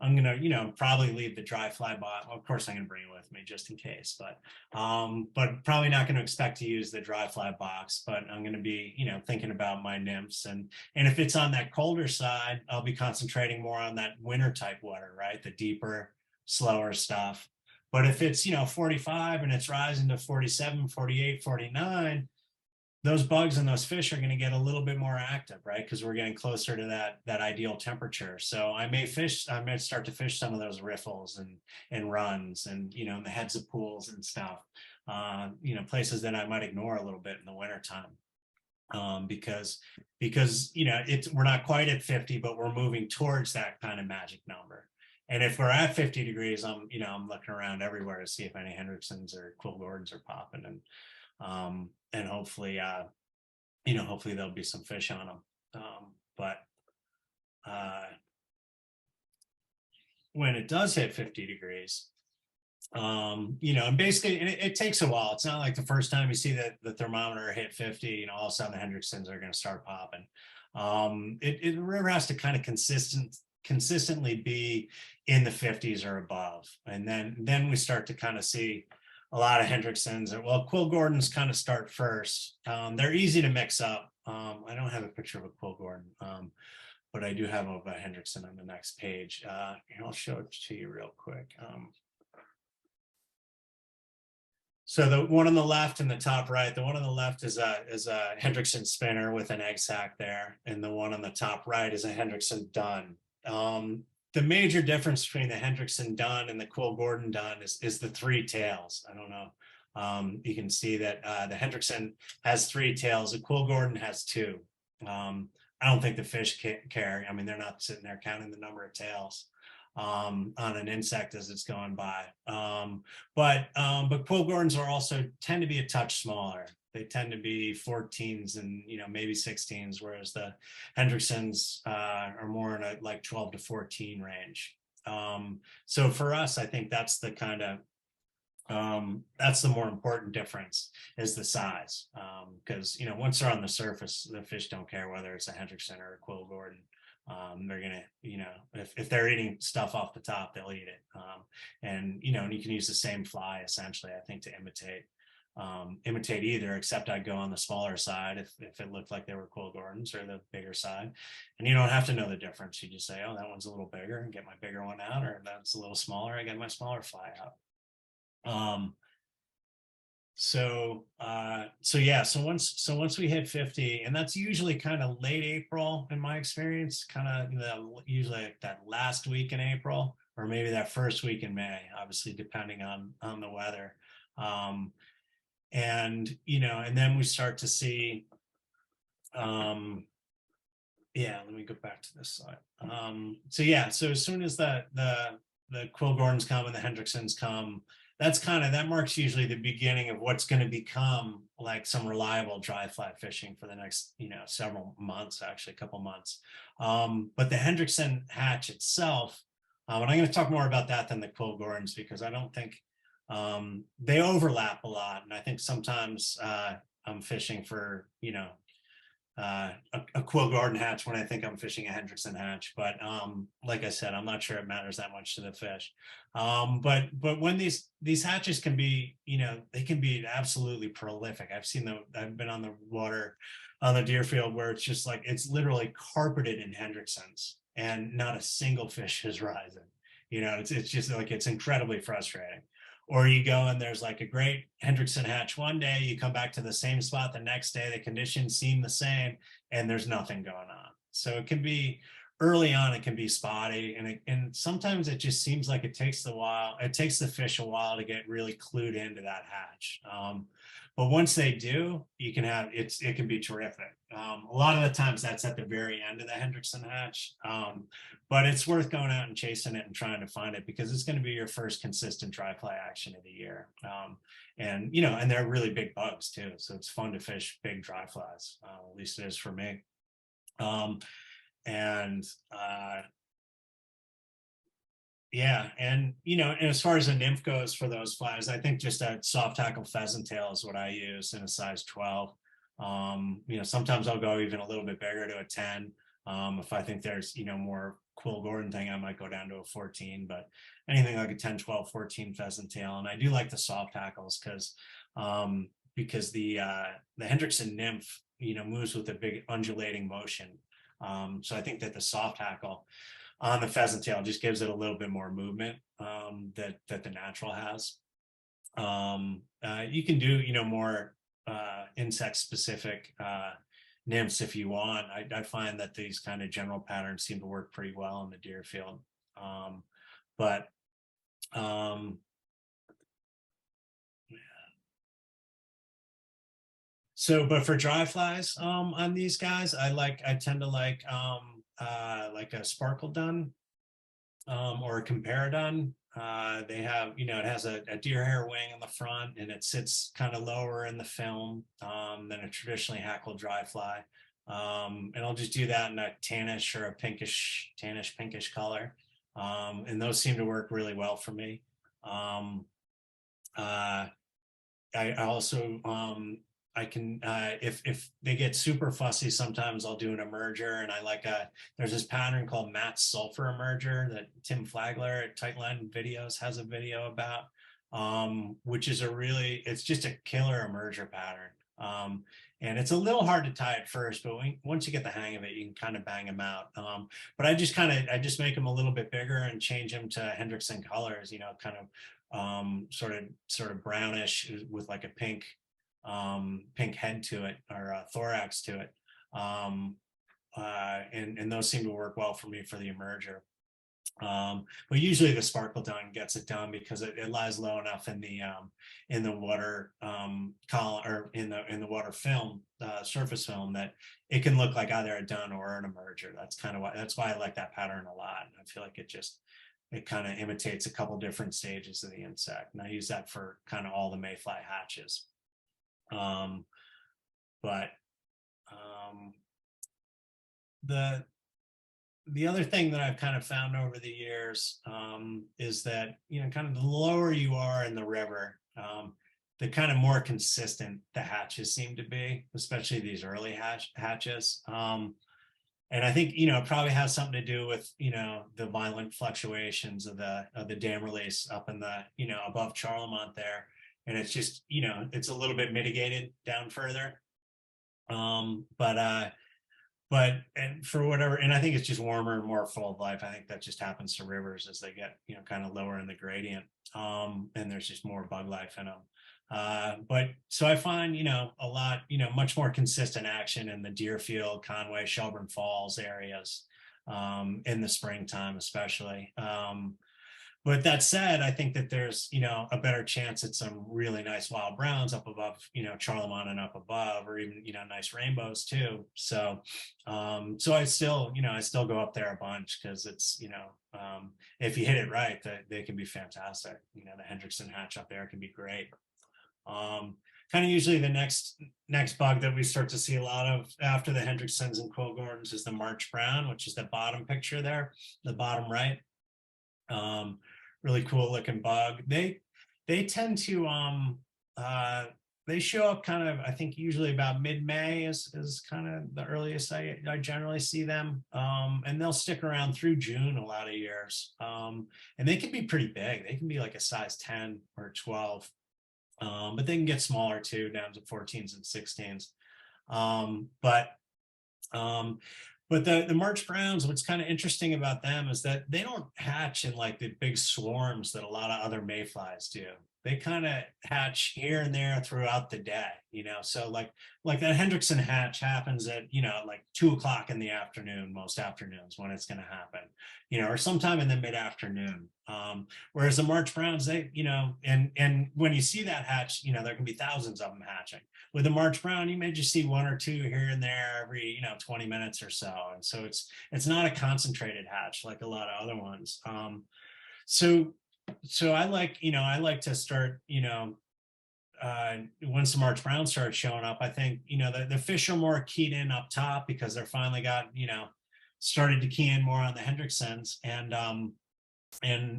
I'm gonna, probably leave the dry fly box. Of course, I'm gonna bring it with me just in case, but probably not going to expect to use the dry fly box. But I'm going to be, thinking about my nymphs, and if it's on that colder side, I'll be concentrating more on that winter type water, right? The deeper, slower stuff. But if it's 45 and it's rising to 47, 48, 49. Those bugs and those fish are going to get a little bit more active, right? Because we're getting closer to that ideal temperature. So I may start to fish some of those riffles and runs and, in the heads of pools and stuff, places that I might ignore a little bit in the wintertime. Because we're not quite at 50, but we're moving towards that kind of magic number. And if we're at 50 degrees, I'm looking around everywhere to see if any Hendricksons or Quill Gordons are popping, and hopefully, hopefully there'll be some fish on them. But when it does hit 50 degrees, and basically it takes a while. It's not like the first time you see the thermometer hit 50, all of a sudden the Hendricksons are going to start popping. The river has to kind of consistently be in the 50s or above, and then we start to kind of see a lot of Hendricksons. Well, Quill Gordons kind of start first. They're easy to mix up. I don't have a picture of a Quill Gordon, but I do have a Hendrickson on the next page. Here, I'll show it to you real quick. So the one on the left and the top right, the one on the left is a Hendrickson spinner with an egg sac there, and the one on the top right is a Hendrickson dun. The major difference between the Hendrickson dun and the Quill Gordon dun is the three tails. I don't know. You can see that the Hendrickson has three tails. The Quill Gordon has two. I don't think the fish care. I mean, they're not sitting there counting the number of tails on an insect as it's going by. But Quill Gordons are also tend to be a touch smaller. They tend to be 14s and maybe 16s, whereas the Hendricksons are more in a like 12 to 14 range. So for us, I think that's the kind of that's the more important difference is the size, because once they're on the surface, the fish don't care whether it's a Hendrickson or a Quill Gordon. They're gonna, if they're eating stuff off the top, they'll eat it. And you can use the same fly essentially, I think, to imitate either, except I'd go on the smaller side if it looked like they were Quill Gordons, or the bigger side. And you don't have to know the difference. You just say, oh, that one's a little bigger, and get my bigger one out, or that's a little smaller, I get my smaller fly out. So once we hit 50, and that's usually kind of late April in my experience, kind of usually like that last week in April, or maybe that first week in May, obviously depending on the weather. And then we start to see, let me go back to this slide. So as soon as the Quill Gordons come and the Hendricksons come, that marks usually the beginning of what's going to become like some reliable dry fly fishing for the next, several months, actually a couple months. But the Hendrickson hatch itself, and I'm going to talk more about that than the Quill Gordons, because I don't think they overlap a lot. And I think sometimes I'm fishing for, a Quill Gordon hatch when I think I'm fishing a Hendrickson hatch. But like I said, I'm not sure it matters that much to the fish. But when these hatches can be, they can be absolutely prolific. I've been on the water on the Deerfield where it's just like, it's literally carpeted in Hendricksons and not a single fish is rising. It's just like, it's incredibly frustrating. Or you go and there's like a great Hendrickson hatch one day, you come back to the same spot the next day, the conditions seem the same, and there's nothing going on. So it can be early on, it can be spotty, and sometimes it just seems like it takes the fish a while to get really clued into that hatch. But once they do, it can be terrific. A lot of the times that's at the very end of the Hendrickson hatch, but it's worth going out and chasing it and trying to find it, because it's going to be your first consistent dry fly action of the year. And they're really big bugs too, so it's fun to fish big dry flies. At least it is for me. And as far as a nymph goes for those flies, I think just a soft tackle pheasant tail is what I use in a size 12. Sometimes I'll go even a little bit bigger to a 10. If I think there's, more Quill Gordon thing, I might go down to a 14, but anything like a 10, 12, 14 pheasant tail. And I do like the soft tackles because the Hendrickson nymph, moves with a big undulating motion. So I think that the soft tackle on the pheasant tail just gives it a little bit more movement that the natural has. You can do, more insect specific nymphs if you want. I find that these kind of general patterns seem to work pretty well in the Deerfield. But for dry flies on these guys, I tend to like a sparkle dun or a compare dun. They have, it has a deer hair wing in the front, and it sits kind of lower in the film than a traditionally hackled dry fly. And I'll just do that in a tannish or a pinkish color. And those seem to work really well for me. I also, I can, if they get super fussy, sometimes I'll do an emerger, and there's this pattern called Matt's Sulfur Emerger that Tim Flagler at Tightline Videos has a video about. which is it's just a killer emerger pattern. And it's a little hard to tie at first, but once you get the hang of it, you can kind of bang them out. But I just make them a little bit bigger and change them to Hendrickson colors, kind of sort of brownish with like a pink head to it, or thorax to it. And those seem to work well for me for the emerger. But usually the sparkle dun gets it done because it lies low enough in the water column, or in the water film, surface film, that it can look like either a dun or an emerger. That's why I like that pattern a lot. I feel like it kind of imitates a couple different stages of the insect, and I use that for kind of all the mayfly hatches. The other thing that I've kind of found over the years is that, kind of the lower you are in the river, the kind of more consistent the hatches seem to be, especially these early hatches. And I think, it probably has something to do with, the violent fluctuations of the dam release up in the, above Charlemont there. And it's just, it's a little bit mitigated down further. And for whatever, and I think it's just warmer and more full of life. I think that just happens to rivers as they get, kind of lower in the gradient. And there's just more bug life in them. But so I find, a lot, much more consistent action in the Deerfield, Conway, Shelburne Falls areas, in the springtime, especially. But that said, I think that there's, a better chance at some really nice wild browns up above, Charlemont and up above, or even, nice rainbows too. So, so I still go up there a bunch because it's, if you hit it right, they can be fantastic. The Hendrickson hatch up there can be great. Kind of usually the next bug that we start to see a lot of after the Hendricksons and Quill Gordons is the March Brown, which is the bottom picture there, the bottom right. Really cool looking bug. They tend to they show up kind of, I think usually about mid-May is kind of the earliest I generally see them. And they'll stick around through June a lot of years. And they can be pretty big. They can be like a size 10 or 12. But they can get smaller too, down to 14s and 16s. But the March Browns, what's kind of interesting about them is that they don't hatch in like the big swarms that a lot of other mayflies do. They kind of hatch here and there throughout the day, so like that Hendrickson hatch happens at, like 2:00 in the afternoon, most afternoons when it's going to happen, or sometime in the mid-afternoon. Whereas the March Browns, they, and when you see that hatch, there can be thousands of them hatching. With the March Brown, you may just see one or two here and there every, 20 minutes or so. And so it's not a concentrated hatch like a lot of other ones. So I like to start, once the March Brown starts showing up, I think, the fish are more keyed in up top because they're finally got, started to key in more on the Hendricksons. And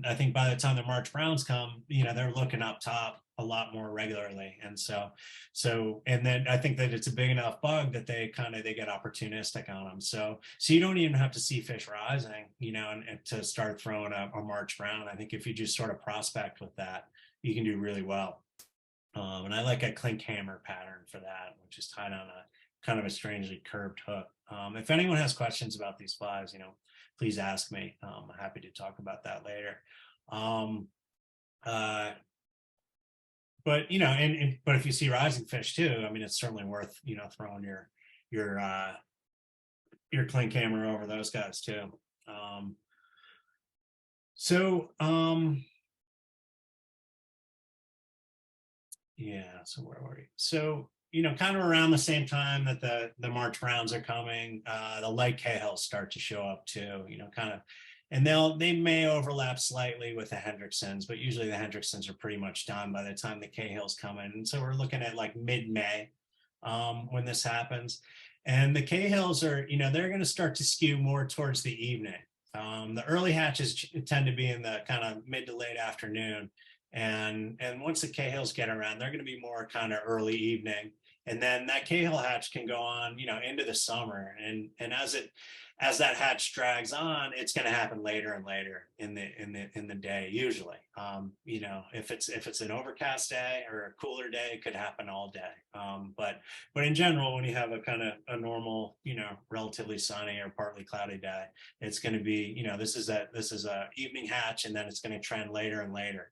I think by the time the March Browns come, they're looking up top a lot more regularly. And and then I think that it's a big enough bug that they get opportunistic on them. So you don't even have to see fish rising, and to start throwing a March Brown. I think if you just sort of prospect with that, you can do really well. And I like a clink hammer pattern for that, which is tied on a kind of a strangely curved hook. If anyone has questions about these flies, please ask me. I'm happy to talk about that later. But but if you see rising fish too, I mean, it's certainly worth throwing your clink hammer over those guys too. Yeah. So where were we? So kind of around the same time that the March Browns are coming, the light Cahills start to show up too. Kind of. And they may overlap slightly with the Hendricksons, but usually the Hendricksons are pretty much done by the time the Cahills come in. And so we're looking at like mid-May when this happens. And the Cahills are, they're going to start to skew more towards the evening. The early hatches tend to be in the kind of mid to late afternoon. And once the Cahills get around, they're going to be more kind of early evening. And then that Cahill hatch can go on, into the summer. And as that hatch drags on, it's going to happen later and later in the day usually. You know, if it's an overcast day or a cooler day, it could happen all day. But in general, when you have a kind of a normal, you know, relatively sunny or partly cloudy day, it's going to be, you know, this is a evening hatch, and then it's going to trend later and later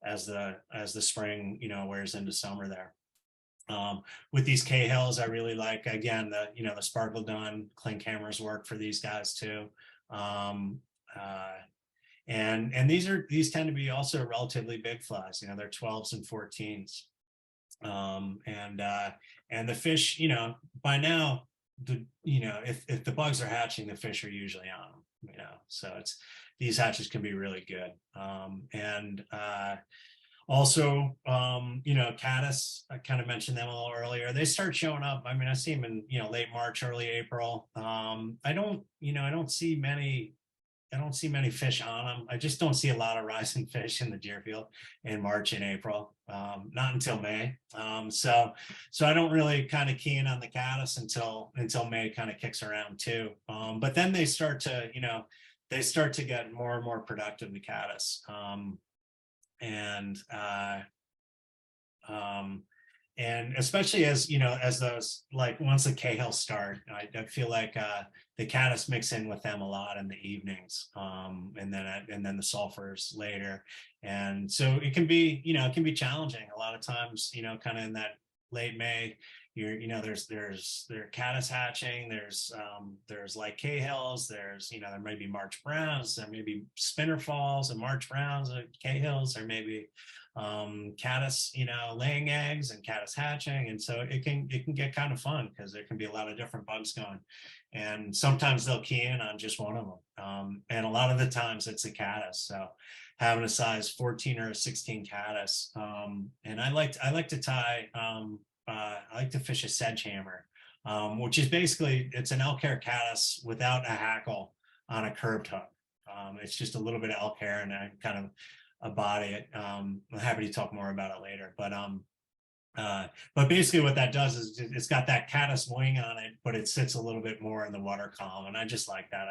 as the spring, you know, wears into summer there. With these Cahills, I really like, again, the sparkle dun clean cameras work for these guys too. And these tend to be also relatively big flies. You know, they're 12s and 14s. And the fish, you know, by now, if the bugs are hatching, the fish are usually on them. You know, so these hatches can be really good. Also, you know, caddis, I kind of mentioned them a little earlier. They start showing up. I mean, I see them in, you know, late March, early April. I don't see many fish on them. I just don't see a lot of rising fish in the Deerfield in March and April, not until May. So I don't really kind of key in on the caddis until May kind of kicks around too. But then they start to, you know, get more and more productive, the caddis. And especially as, you know, as those, like once the Cahills start, I feel like the caddis mix in with them a lot in the evenings, and then the sulfurs later. And so it can be, you know, it can be challenging a lot of times, you know, kind of in that late May. You know, there are caddis hatching, there's like Cahills, there's, you know, there may be March browns, there may be spinner falls and March browns and Cahills, there may be caddis, you know, laying eggs and caddis hatching. And so it can get kind of fun because there can be a lot of different bugs going, and sometimes they'll key in on just one of them, and a lot of the times it's a caddis. So having a size 14 or a 16 caddis, and I like to tie, I like to fish a sedgehammer, which is basically, it's an elk hair caddis without a hackle on a curved hook. It's just a little bit of elk hair and I kind of a body. I'm happy to talk more about it later, but basically what that does is it's got that caddis wing on it, but it sits a little bit more in the water column, and I just like that.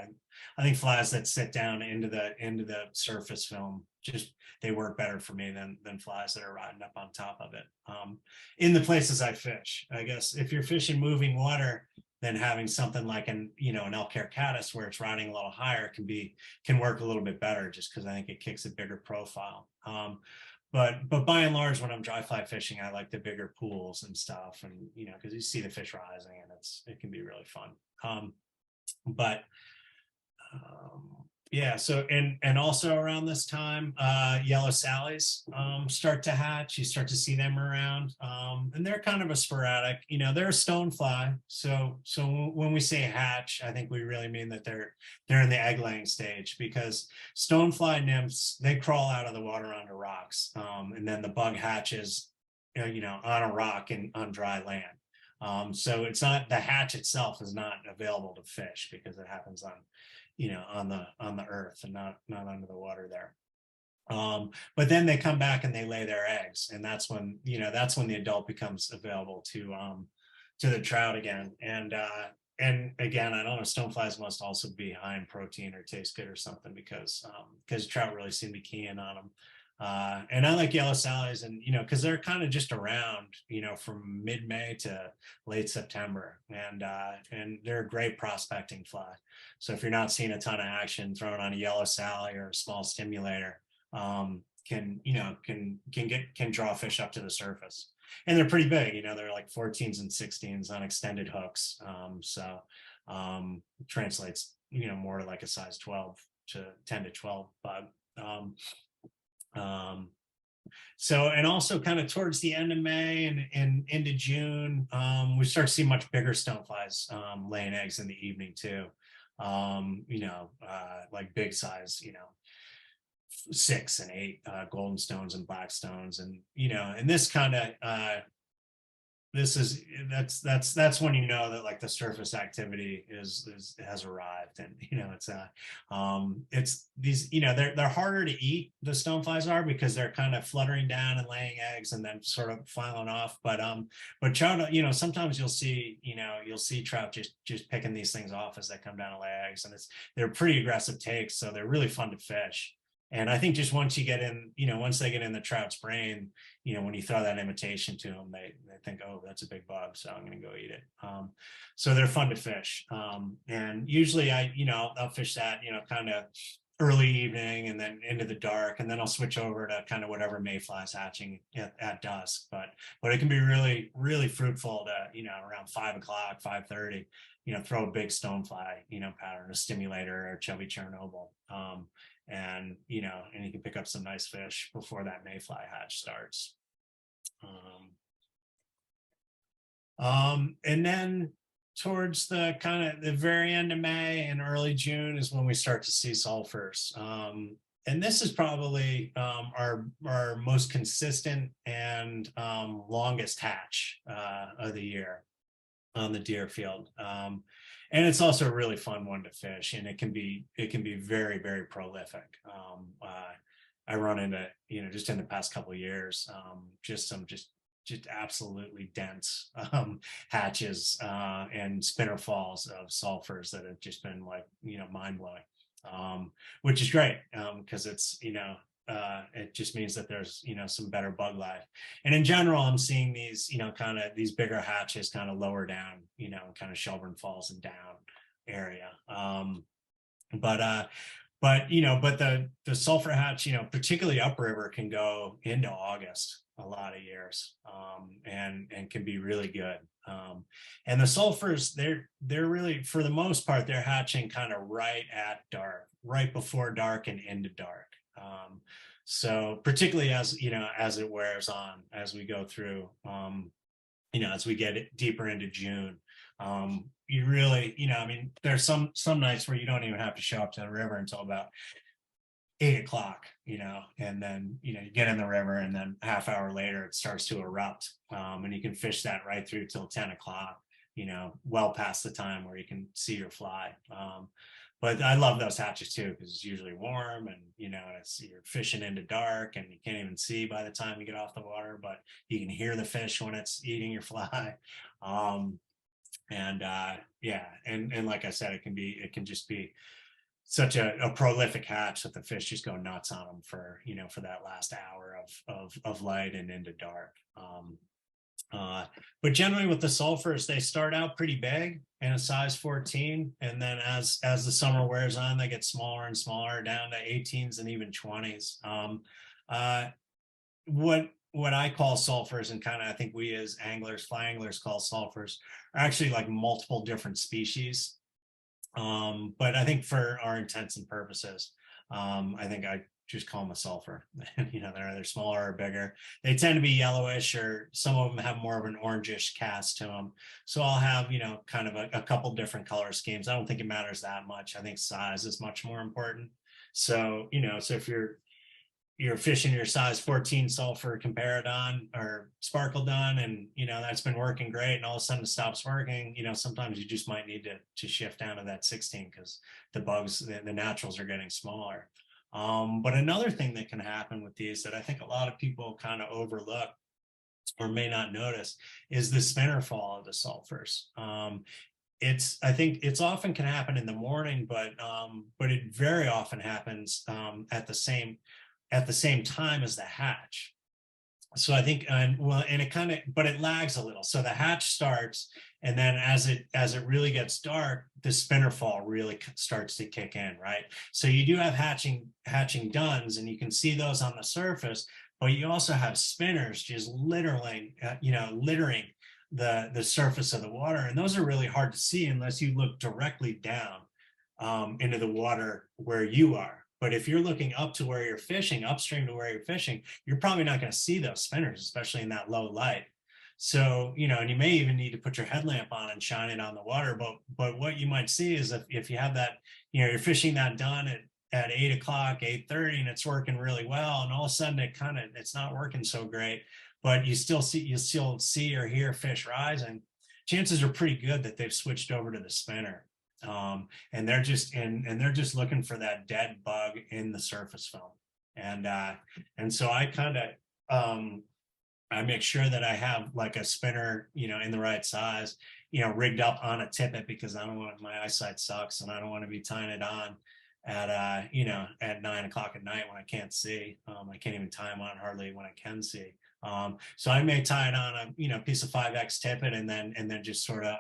I think flies that sit down into the surface film, just they work better for me than flies that are riding up on top of it. In the places I fish, I guess if you're fishing moving water, then having something like an elk hair caddis where it's riding a little higher can work a little bit better, just because I think it kicks a bigger profile. But by and large, when I'm dry fly fishing, I like the bigger pools and stuff, and you know, because you see the fish rising, and it can be really fun. Yeah, so and also around this time, yellow sallies start to hatch. You start to see them around, and they're kind of a sporadic. You know, they're a stone fly. So when we say hatch, I think we really mean that they're in the egg laying stage, because stonefly nymphs, they crawl out of the water onto rocks, and then the bug hatches, you know, on a rock and on dry land. So it's not, the hatch itself is not available to fish because it happens on, you know, on the earth and not under the water there. But then they come back and they lay their eggs, and that's when the adult becomes available to the trout again. And again, I don't know, stoneflies must also be high in protein or taste good or something, because trout really seem to be keying on them. And I like yellow sallies, and you know, because they're kind of just around, you know, from mid-May to late September, and they're a great prospecting fly. So if you're not seeing a ton of action, throwing on a yellow sally or a small stimulator can draw fish up to the surface. And they're pretty big, you know, they're like 14s and 16s on extended hooks. So translates, you know, more like a size 12 to 10 to 12 bug. So, and also kind of towards the end of May and into June, we start to see much bigger stoneflies laying eggs in the evening too. You know, like big size, you know, 6 and 8 golden stones and black stones, and you know, and this kind of that's when you know that like the surface activity has arrived. And it's these, they're harder to eat, the stoneflies are, because they're kind of fluttering down and laying eggs and then sort of filing off. But trout, sometimes you'll see trout just picking these things off as they come down to lay eggs, and they're pretty aggressive takes, so they're really fun to fish. And I think just once you get in, once they get in the trout's brain, when you throw that invitation to them, they think, oh, that's a big bug, so I'm going to go eat it. So they're fun to fish. And usually I'll fish that, kind of early evening and then into the dark, and then I'll switch over to kind of whatever mayflies hatching at dusk. But it can be really, really fruitful to, around 5 o'clock, 5:30, throw a big stonefly, pattern, a stimulator or chubby Chernobyl. And you can pick up some nice fish before that mayfly hatch starts. And then towards the kind of the very end of May and early June is when we start to see sulfurs. And this is probably our most consistent and longest hatch of the year on the Deerfield. And it's also a really fun one to fish, and it can be very, very prolific. I run into, just in the past couple of years, just absolutely dense hatches and spinner falls of sulfurs that have just been like, mind blowing, which is great because it's, it just means that there's, some better bug life. And in general, I'm seeing these, kind of these bigger hatches kind of lower down, kind of Shelburne Falls and down area. But the sulfur hatch, particularly upriver, can go into August a lot of years, and can be really good. And the sulfurs, they're really, for the most part, they're hatching kind of right at dark, right before dark and into dark. So particularly as it wears on, as we go through, as we get deeper into June, you really, there's some nights where you don't even have to show up to the river until about 8 o'clock, and then, you get in the river, and then half hour later it starts to erupt. And you can fish that right through till 10 o'clock, well past the time where you can see your fly. But I love those hatches too, because it's usually warm, and you're fishing into dark, and you can't even see by the time you get off the water, but you can hear the fish when it's eating your fly. And like I said, it can just be such a prolific hatch that the fish just go nuts on them for that last hour of light and into dark. But generally with the sulfurs, they start out pretty big and a size 14, and then as the summer wears on, they get smaller and smaller, down to 18s and even 20s. What I call sulfurs, and kind of I think we as anglers, fly anglers, call sulfurs, are actually like multiple different species. But I think for our intents and purposes, I think I just call them a sulfur. They're either smaller or bigger. They tend to be yellowish, or some of them have more of an orangish cast to them. So I'll have, kind of a couple different color schemes. I don't think it matters that much. I think size is much more important. So, so if you're fishing your size 14 sulfur comparadon or sparkledon, and that's been working great, and all of a sudden it stops working, sometimes you just might need to shift down to that 16, because the bugs, the naturals, are getting smaller. But another thing that can happen with these that I think a lot of people kind of overlook or may not notice is the spinner fall of the sulfurs. I think it's often can happen in the morning, but it very often happens at the same time as the hatch. So I think, but it lags a little. So the hatch starts, and then as it really gets dark, the spinner fall really starts to kick in, right? So you do have hatching duns, and you can see those on the surface, but you also have spinners just littering the surface of the water, and those are really hard to see unless you look directly down into the water where you are. But if you're looking up to where you're fishing, upstream to where you're fishing, you're probably not going to see those spinners, especially in that low light. So, and you may even need to put your headlamp on and shine it on the water. But what you might see is if you have that, you're fishing that done at 8 o'clock, 8:30, and it's working really well, and all of a sudden it's not working so great. but you still see or hear fish rising, chances are pretty good that they've switched over to the spinner. And they're just looking for that dead bug in the surface film. And so I kind of I make sure that I have like a spinner, in the right size, rigged up on a tippet, because I don't want, my eyesight sucks and I don't want to be tying it on at at 9 o'clock at night when I can't see. I can't even tie them on hardly when I can see. So I may tie it on a piece of 5X tippet, and then just sort of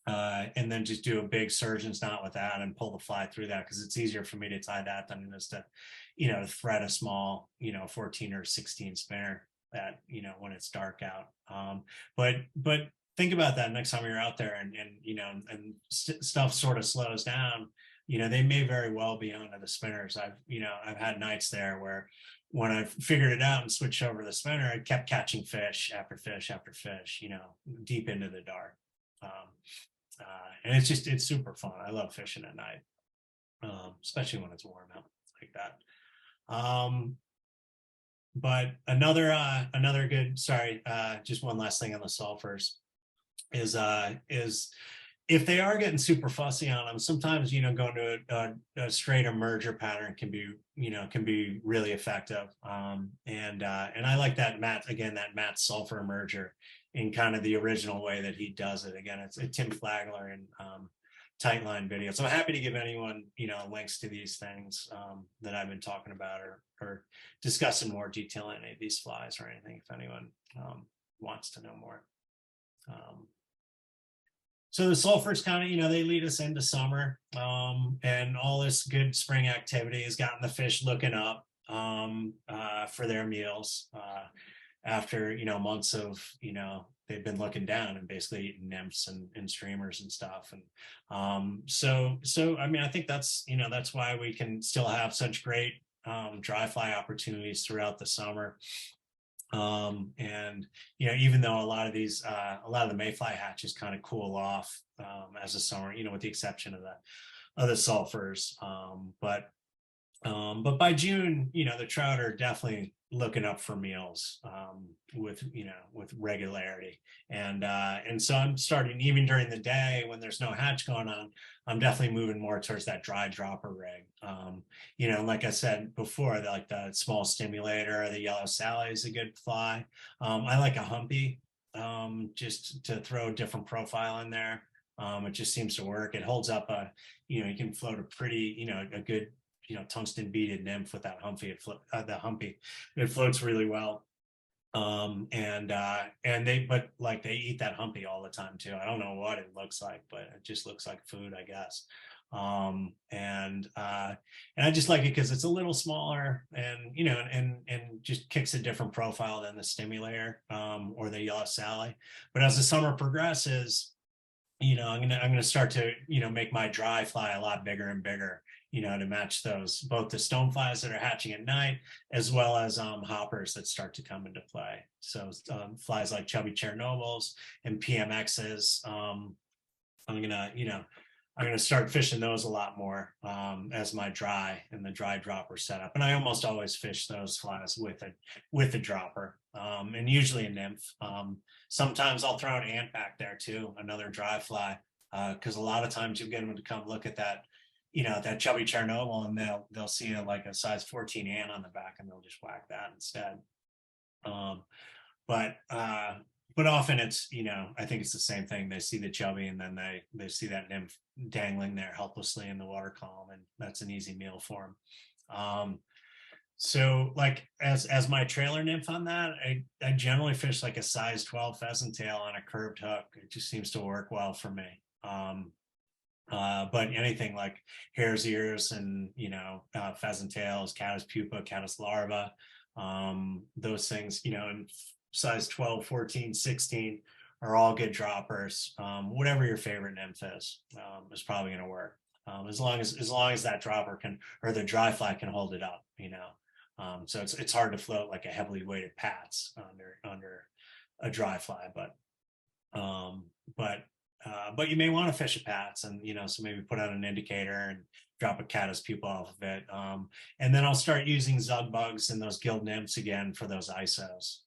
and then just do a big surgeon's knot with that and pull the fly through that, because it's easier for me to tie that than it is to thread a small 14 or 16 spinner that when it's dark out. But think about that next time you're out there, and stuff sort of slows down. They may very well be onto the spinners. I've had nights there where when I figured it out and switched over to the spinner, I kept catching fish after fish after fish, deep into the dark. And it's super fun. I love fishing at night, especially when it's warm out like that. But another good, just one last thing on the sulfurs is if they are getting super fussy on them, sometimes going to a straight emerger pattern can be really effective. And I like that matte sulfur emerger in kind of the original way that he does it. Again, it's a Tim Flagler and Tightline video. So I'm happy to give anyone links to these things that I've been talking about, or discuss in more detail any of these flies or anything, if anyone wants to know more. So the sulfurs kind of, they lead us into summer, and all this good spring activity has gotten the fish looking up for their meals after, months of, they've been looking down and basically eating nymphs and streamers and stuff. And so I mean, I think that's, that's why we can still have such great dry fly opportunities throughout the summer. And even though a lot of the mayfly hatches kind of cool off as the summer, with the exception of the sulfurs, but by June, the trout are definitely looking up for meals with regularity, and so I'm starting, even during the day when there's no hatch going on, I'm definitely moving more towards that dry dropper rig. Like I said before, like the small stimulator or the yellow Sally is a good fly. I like a humpy, just to throw a different profile in there. It just seems to work. It holds up you can float a pretty, a good, tungsten beaded nymph with that humpy. It floats really well. And they eat that humpy all the time too. I don't know what it looks like, but it just looks like food, I guess. And I just like it because it's a little smaller, and and just kicks a different profile than the stimulator or the yellow Sally. But as the summer progresses, I'm gonna start to make my dry fly a lot bigger and bigger, to match those, both the stoneflies that are hatching at night, as well as hoppers that start to come into play. So flies like chubby Chernobyls and PMXs, I'm gonna start fishing those a lot more as my dry dropper setup. And I almost always fish those flies with a dropper, and usually a nymph. Sometimes I'll throw an ant back there too, another dry fly, because a lot of times you get them to come look at that, that chubby Chernobyl, and they'll see like a size 14 ant on the back, and they'll just whack that instead. But often it's, I think it's the same thing. They see the chubby, and then they see that nymph dangling there helplessly in the water column, and that's an easy meal for them. So like as my trailer nymph on that, I generally fish like a size 12 pheasant tail on a curved hook. It just seems to work well for me. But anything like hare's ears and pheasant tails, caddis pupa, caddis larva, those things, in size 12, 14, 16 are all good droppers. Whatever your favorite nymph is probably going to work, as long as that dropper can, or the dry fly can hold it up. So it's hard to float like a heavily weighted Pats under a dry fly, but you may want to fish a Pats, and so maybe put out an indicator and drop a caddis pupa off of it, and then I'll start using Zug bugs and those gill nymphs again for those ISOs.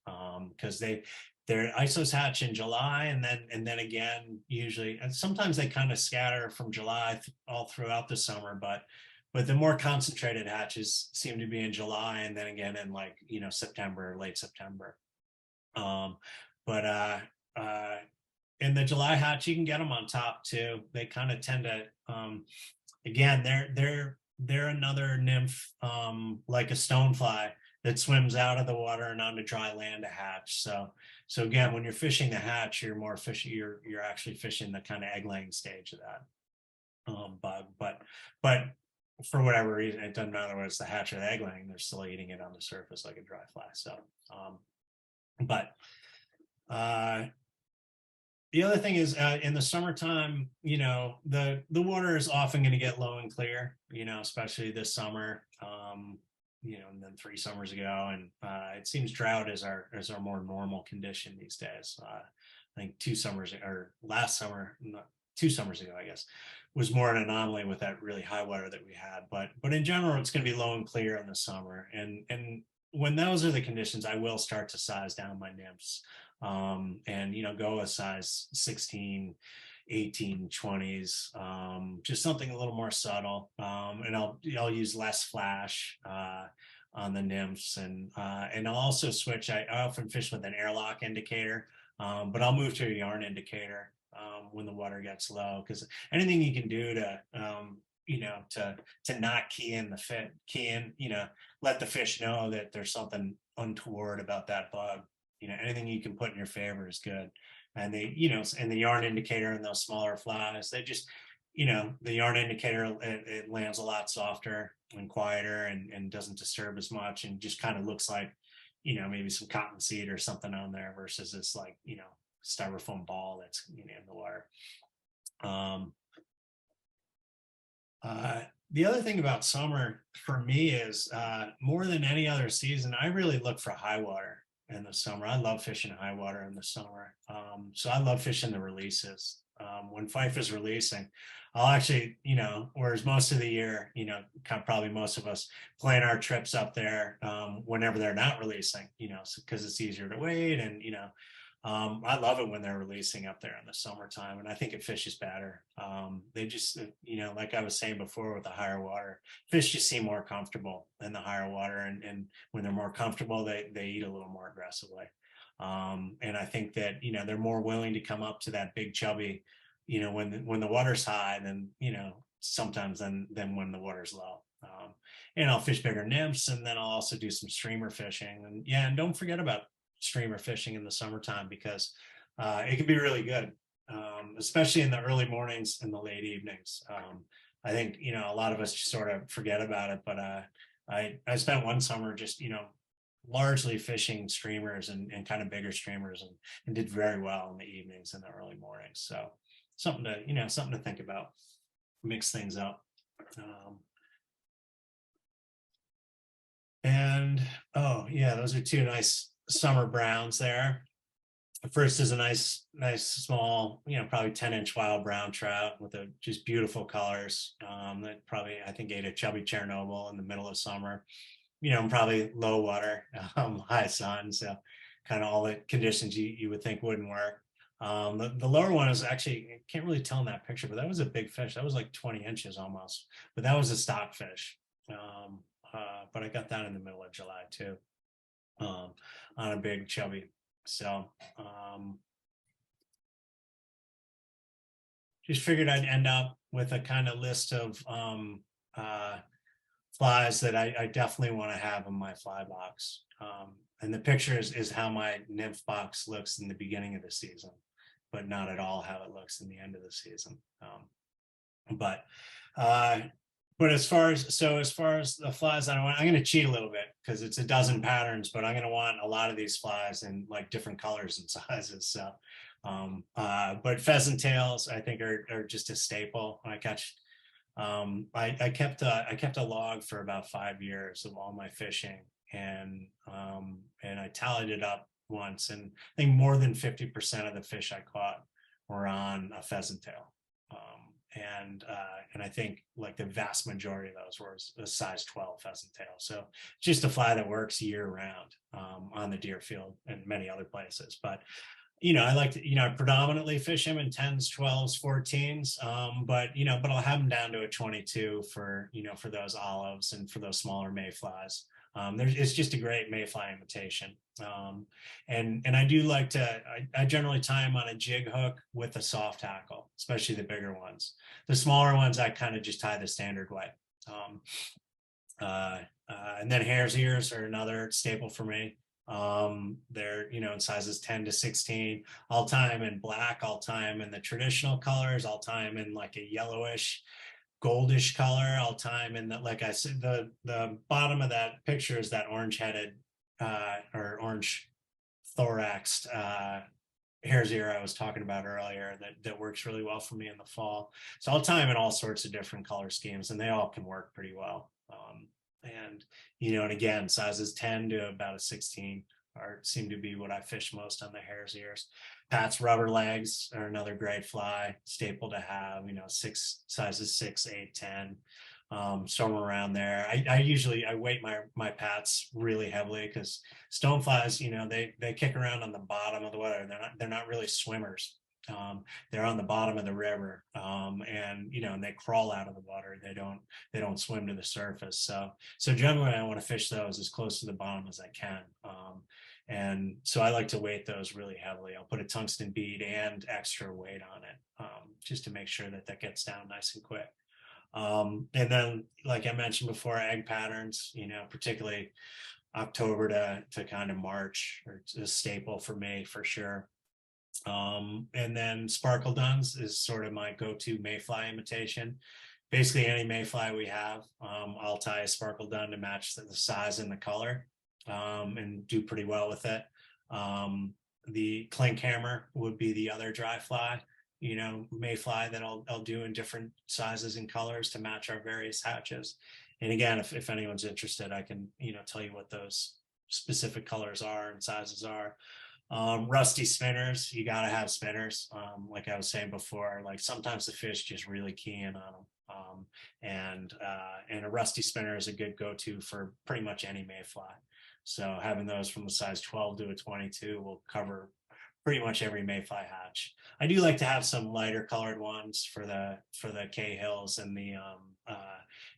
because their isos hatch in July, and then again usually, and sometimes they kind of scatter from July all throughout the summer, but the more concentrated hatches seem to be in July, and then again in like, you know, September, late September. But in the July hatch, you can get them on top too. They kind of tend to, again, they're another nymph, like a stonefly, that swims out of the water and onto dry land to hatch. So again, when you're fishing the hatch, you're more fishing. You're actually fishing the kind of egg laying stage of that bug. But for whatever reason, it doesn't matter whether it's the hatch or the egg laying. They're still eating it on the surface like a dry fly. So, but the other thing is, in the summertime, you know, the water is often going to get low and clear, you know, especially this summer, you know, and then 3 summers ago. And it seems drought is our more normal condition these days. I think 2 summers, or last summer, 2 summers ago, I guess, was more an anomaly with that really high water that we had. But in general, it's going to be low and clear in the summer. And when those are the conditions, I will start to size down my nymphs. And, you know, go a size 16, 18, 20s, just something a little more subtle. And I'll use less flash on the nymphs, and I'll also switch. I often fish with an airlock indicator, but I'll move to a yarn indicator when the water gets low, because anything you can do to you know, to not key in, you know, let the fish know that there's something untoward about that bug. You know, anything you can put in your favor is good. And you know, and the yarn indicator and those smaller flies, they just, you know, the yarn indicator, it lands a lot softer and quieter, and doesn't disturb as much, and just kind of looks like, you know, maybe some cottonseed or something on there, versus this, like, you know, styrofoam ball that's, you know, in the water. The other thing about summer for me is, more than any other season, I really look for high water in the summer. I love fishing high water in the summer. So I love fishing the releases. When Fife is releasing, I'll actually, you know, whereas most of the year, you know, probably most of us plan our trips up there whenever they're not releasing, you know, because it's easier to wait. And, you know, I love it when they're releasing up there in the summertime, and I think it fishes better. They just, you know, like I was saying before with the higher water, fish just seem more comfortable in the higher water, and when they're more comfortable, they eat a little more aggressively. And I think that, you know, they're more willing to come up to that big chubby, you know, when the water's high, than, you know, sometimes than when the water's low. And I'll fish bigger nymphs, and then I'll also do some streamer fishing. And yeah, and don't forget about streamer fishing in the summertime, because it can be really good, especially in the early mornings and the late evenings. I think, you know, a lot of us just sort of forget about it, but I spent one summer just, you know, largely fishing streamers and kind of bigger streamers, and did very well in the evenings and the early mornings. So something to, you know, something to think about, mix things up. And oh yeah, those are 2 nice summer browns there. The first is a nice small, you know, probably 10-inch wild brown trout with just beautiful colors. That probably, I think, ate a chubby Chernobyl in the middle of summer, you know, probably low water, high sun. So kind of all the conditions you would think wouldn't work. The lower one is actually, I can't really tell in that picture, but that was a big fish. That was like 20 inches almost, but that was a stock fish. But I got that in the middle of July too, on a big chubby. So just figured I'd end up with a kind of list of flies that I definitely want to have in my fly box. And the picture is how my nymph box looks in the beginning of the season, but not at all how it looks in the end of the season. But as far as the flies I want, I'm going to cheat a little bit, because it's a dozen patterns, but I'm going to want a lot of these flies in like different colors and sizes. So, but pheasant tails, I think, are just a staple. I catch, I kept a log for about 5 years of all my fishing, and I tallied it up once, and I think more than 50% of the fish I caught were on a pheasant tail. and I think like the vast majority of those were a size 12 pheasant tail. So just a fly that works year round on the Deerfield and many other places. But I like to, I predominantly fish them in 10s, 12s, 14s. But I'll have them down to a 22 for, for those olives and for those smaller mayflies. It's just a great mayfly imitation. And I do like to, I generally tie them on a jig hook with a soft tackle, especially the bigger ones. The smaller ones, I kind of just tie the standard way. And then hare's ears are another staple for me. They're, in sizes 10 to 16. I'll tie them in black. I'll tie them in the traditional colors. I'll tie them in like a yellowish, goldish color. I'll tie them in the, like I said, the bottom of that picture is that orange headed, or orange thoraxed, hare's ear I was talking about earlier that works really well for me in the fall. So I'll tie them in all sorts of different color schemes, and they all can work pretty well. And again, sizes 10 to about a 16 seem to be what I fish most on the hare's ears. Pat's rubber legs are another great fly, staple to have, sizes 6, 8, 10, somewhere around there. I weight my Pats really heavily because stoneflies, they kick around on the bottom of the water. They're not really swimmers. They're on the bottom of the river, and they crawl out of the water. They don't swim to the surface. So generally I want to fish those as close to the bottom as I can. And so I like to weight those really heavily. I'll put a tungsten bead and extra weight on it, just to make sure that gets down nice and quick. And then, like I mentioned before, egg patterns, particularly October to kind of March, are a staple for me for sure. And then sparkle duns is sort of my go-to mayfly imitation. Basically any mayfly we have, I'll tie a sparkle dun to match the size and the color, and do pretty well with it. The clink hammer would be the other dry fly, mayfly that I'll do in different sizes and colors to match our various hatches. And again, if anyone's interested, I can, tell you what those specific colors are and sizes are. Rusty spinners, you got to have spinners. Like I was saying before, like sometimes the fish just really key in on them. And a rusty spinner is a good go-to for pretty much any mayfly. So having those from the size 12 to a 22 will cover pretty much every mayfly hatch. I do like to have some lighter colored ones for the Cahills and the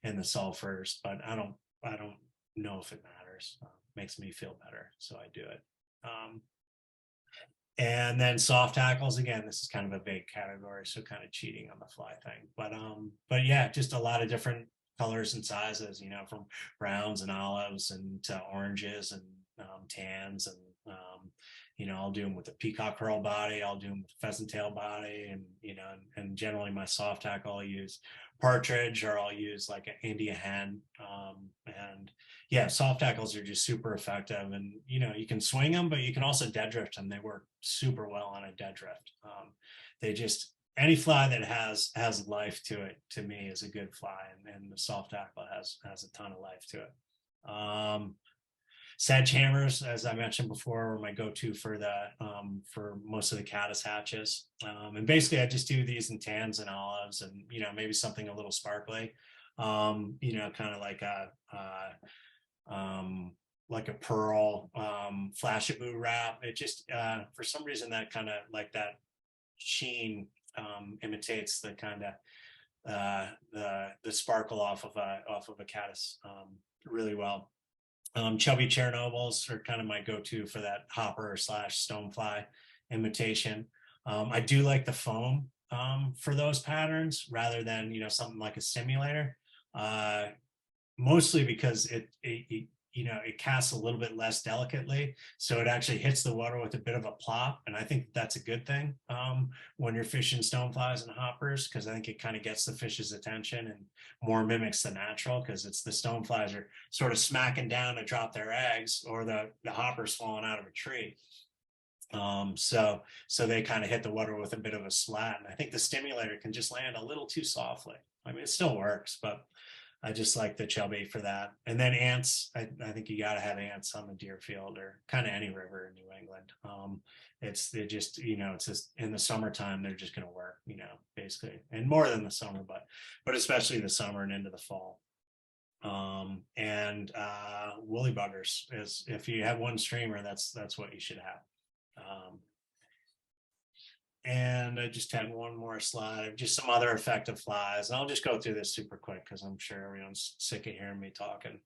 sulfurs, but I don't know if it matters. Makes me feel better, so I do it. And then soft tackles, again, this is kind of a big category, so kind of cheating on the fly thing. But yeah, just a lot of different colors and sizes, from browns and olives and to oranges and tans, and I'll do them with a peacock curl body, I'll do them with pheasant tail body, and generally my soft tackle I'll use partridge, or I'll use like an India hen. And yeah, soft tackles are just super effective, and you can swing them, but you can also dead drift them. They work super well on a dead drift. Any fly that has life to it, to me, is a good fly, and the soft tackle has a ton of life to it. Sedge hammers, as I mentioned before, are my go-to for most of the caddis hatches. And basically I just do these in tans and olives, and maybe something a little sparkly, kind of like a pearl, flash-a-boo wrap. It just for some reason that kind of like that sheen imitates the kind of the sparkle off of a caddis really well. Chubby Chernobyls are kind of my go-to for that hopper / stonefly imitation. I do like the foam for those patterns rather than something like a simulator, mostly because it casts a little bit less delicately, so it actually hits the water with a bit of a plop, and I think that's a good thing when you're fishing stoneflies and hoppers, because I think it kind of gets the fish's attention and more mimics the natural, because it's the stoneflies are sort of smacking down to drop their eggs, or the hoppers falling out of a tree. So they kind of hit the water with a bit of a slat, and I think the stimulator can just land a little too softly. I mean, it still works, but I just like the chubby for that. And then ants, I think you got to have ants on the Deerfield or kind of any river in New England. They're just, it's just in the summertime, they're just going to work, basically, and more than the summer, but especially the summer and into the fall. And woolly buggers is, if you have one streamer, that's what you should have. And I just had one more slide of just some other effective flies. And I'll just go through this super quick because I'm sure everyone's sick of hearing me talking.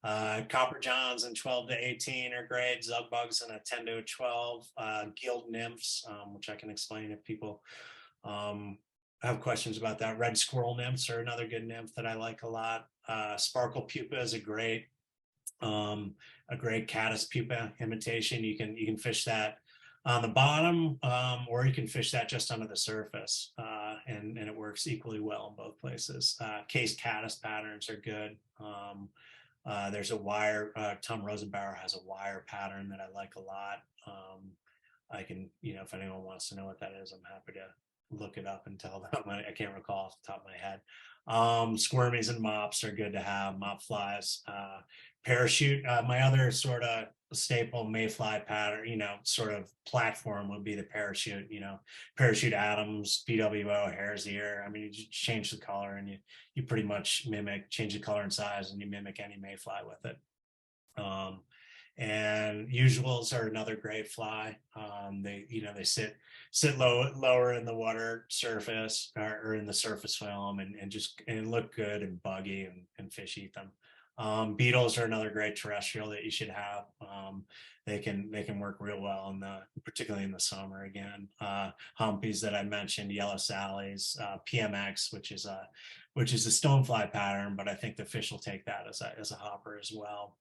Copper Johns in 12 to 18 are great. Zug bugs in a 10 to a 12. Gilt nymphs, which I can explain if people have questions about that. Red squirrel nymphs are another good nymph that I like a lot. Sparkle pupa is a great caddis pupa imitation. You can fish that on the bottom, or you can fish that just under the surface, and it works equally well in both places. Cased caddis patterns are good. There's a wire, Tom Rosenbauer has a wire pattern that I like a lot. I can, if anyone wants to know what that is, I'm happy to look it up and tell them. I can't recall off the top of my head. Squirmies and mops are good to have, mop flies. Parachute, my other sort of staple mayfly pattern, sort of platform would be the parachute, parachute Adams, BWO, hare's ear. I mean, you just change the color and you pretty much change the color and size, and you mimic any mayfly with it. And usuals are another great fly. They sit lower in the water surface or in the surface film and look good and buggy, and fish eat them. Beetles are another great terrestrial that you should have. They can work real well particularly in the summer. Again, humpies that I mentioned, yellow sallies, PMX, which is a stonefly pattern, but I think the fish will take that as a hopper as well.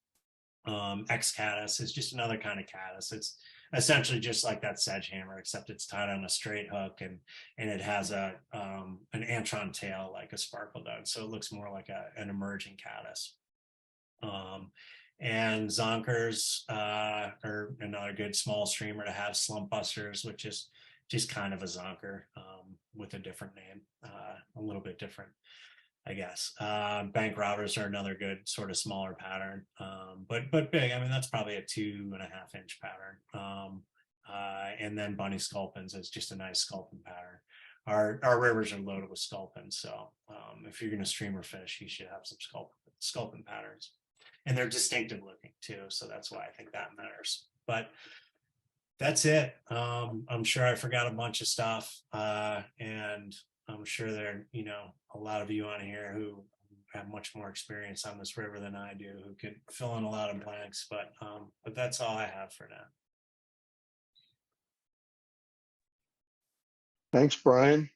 X caddis is just another kind of caddis. It's essentially just like that sedge hammer, except it's tied on a straight hook, and it has an antron tail like a sparkle does, so it looks more like an emerging caddis. And zonkers are another good small streamer to have. Slump busters, which is just kind of a zonker with a different name, a little bit different, I guess. Bank robbers are another good sort of smaller pattern, but big. I mean, that's probably a 2.5 inch pattern. And then bunny sculpins is just a nice sculpin pattern. Our rivers are loaded with sculpins, so if you're going to streamer fish, you should have some sculpin patterns, and they're distinctive looking too. So that's why I think that matters. But that's it. I'm sure I forgot a bunch of stuff, and I'm sure there are, a lot of you on here who have much more experience on this river than I do, who could fill in a lot of blanks, but that's all I have for now. Thanks, Brian.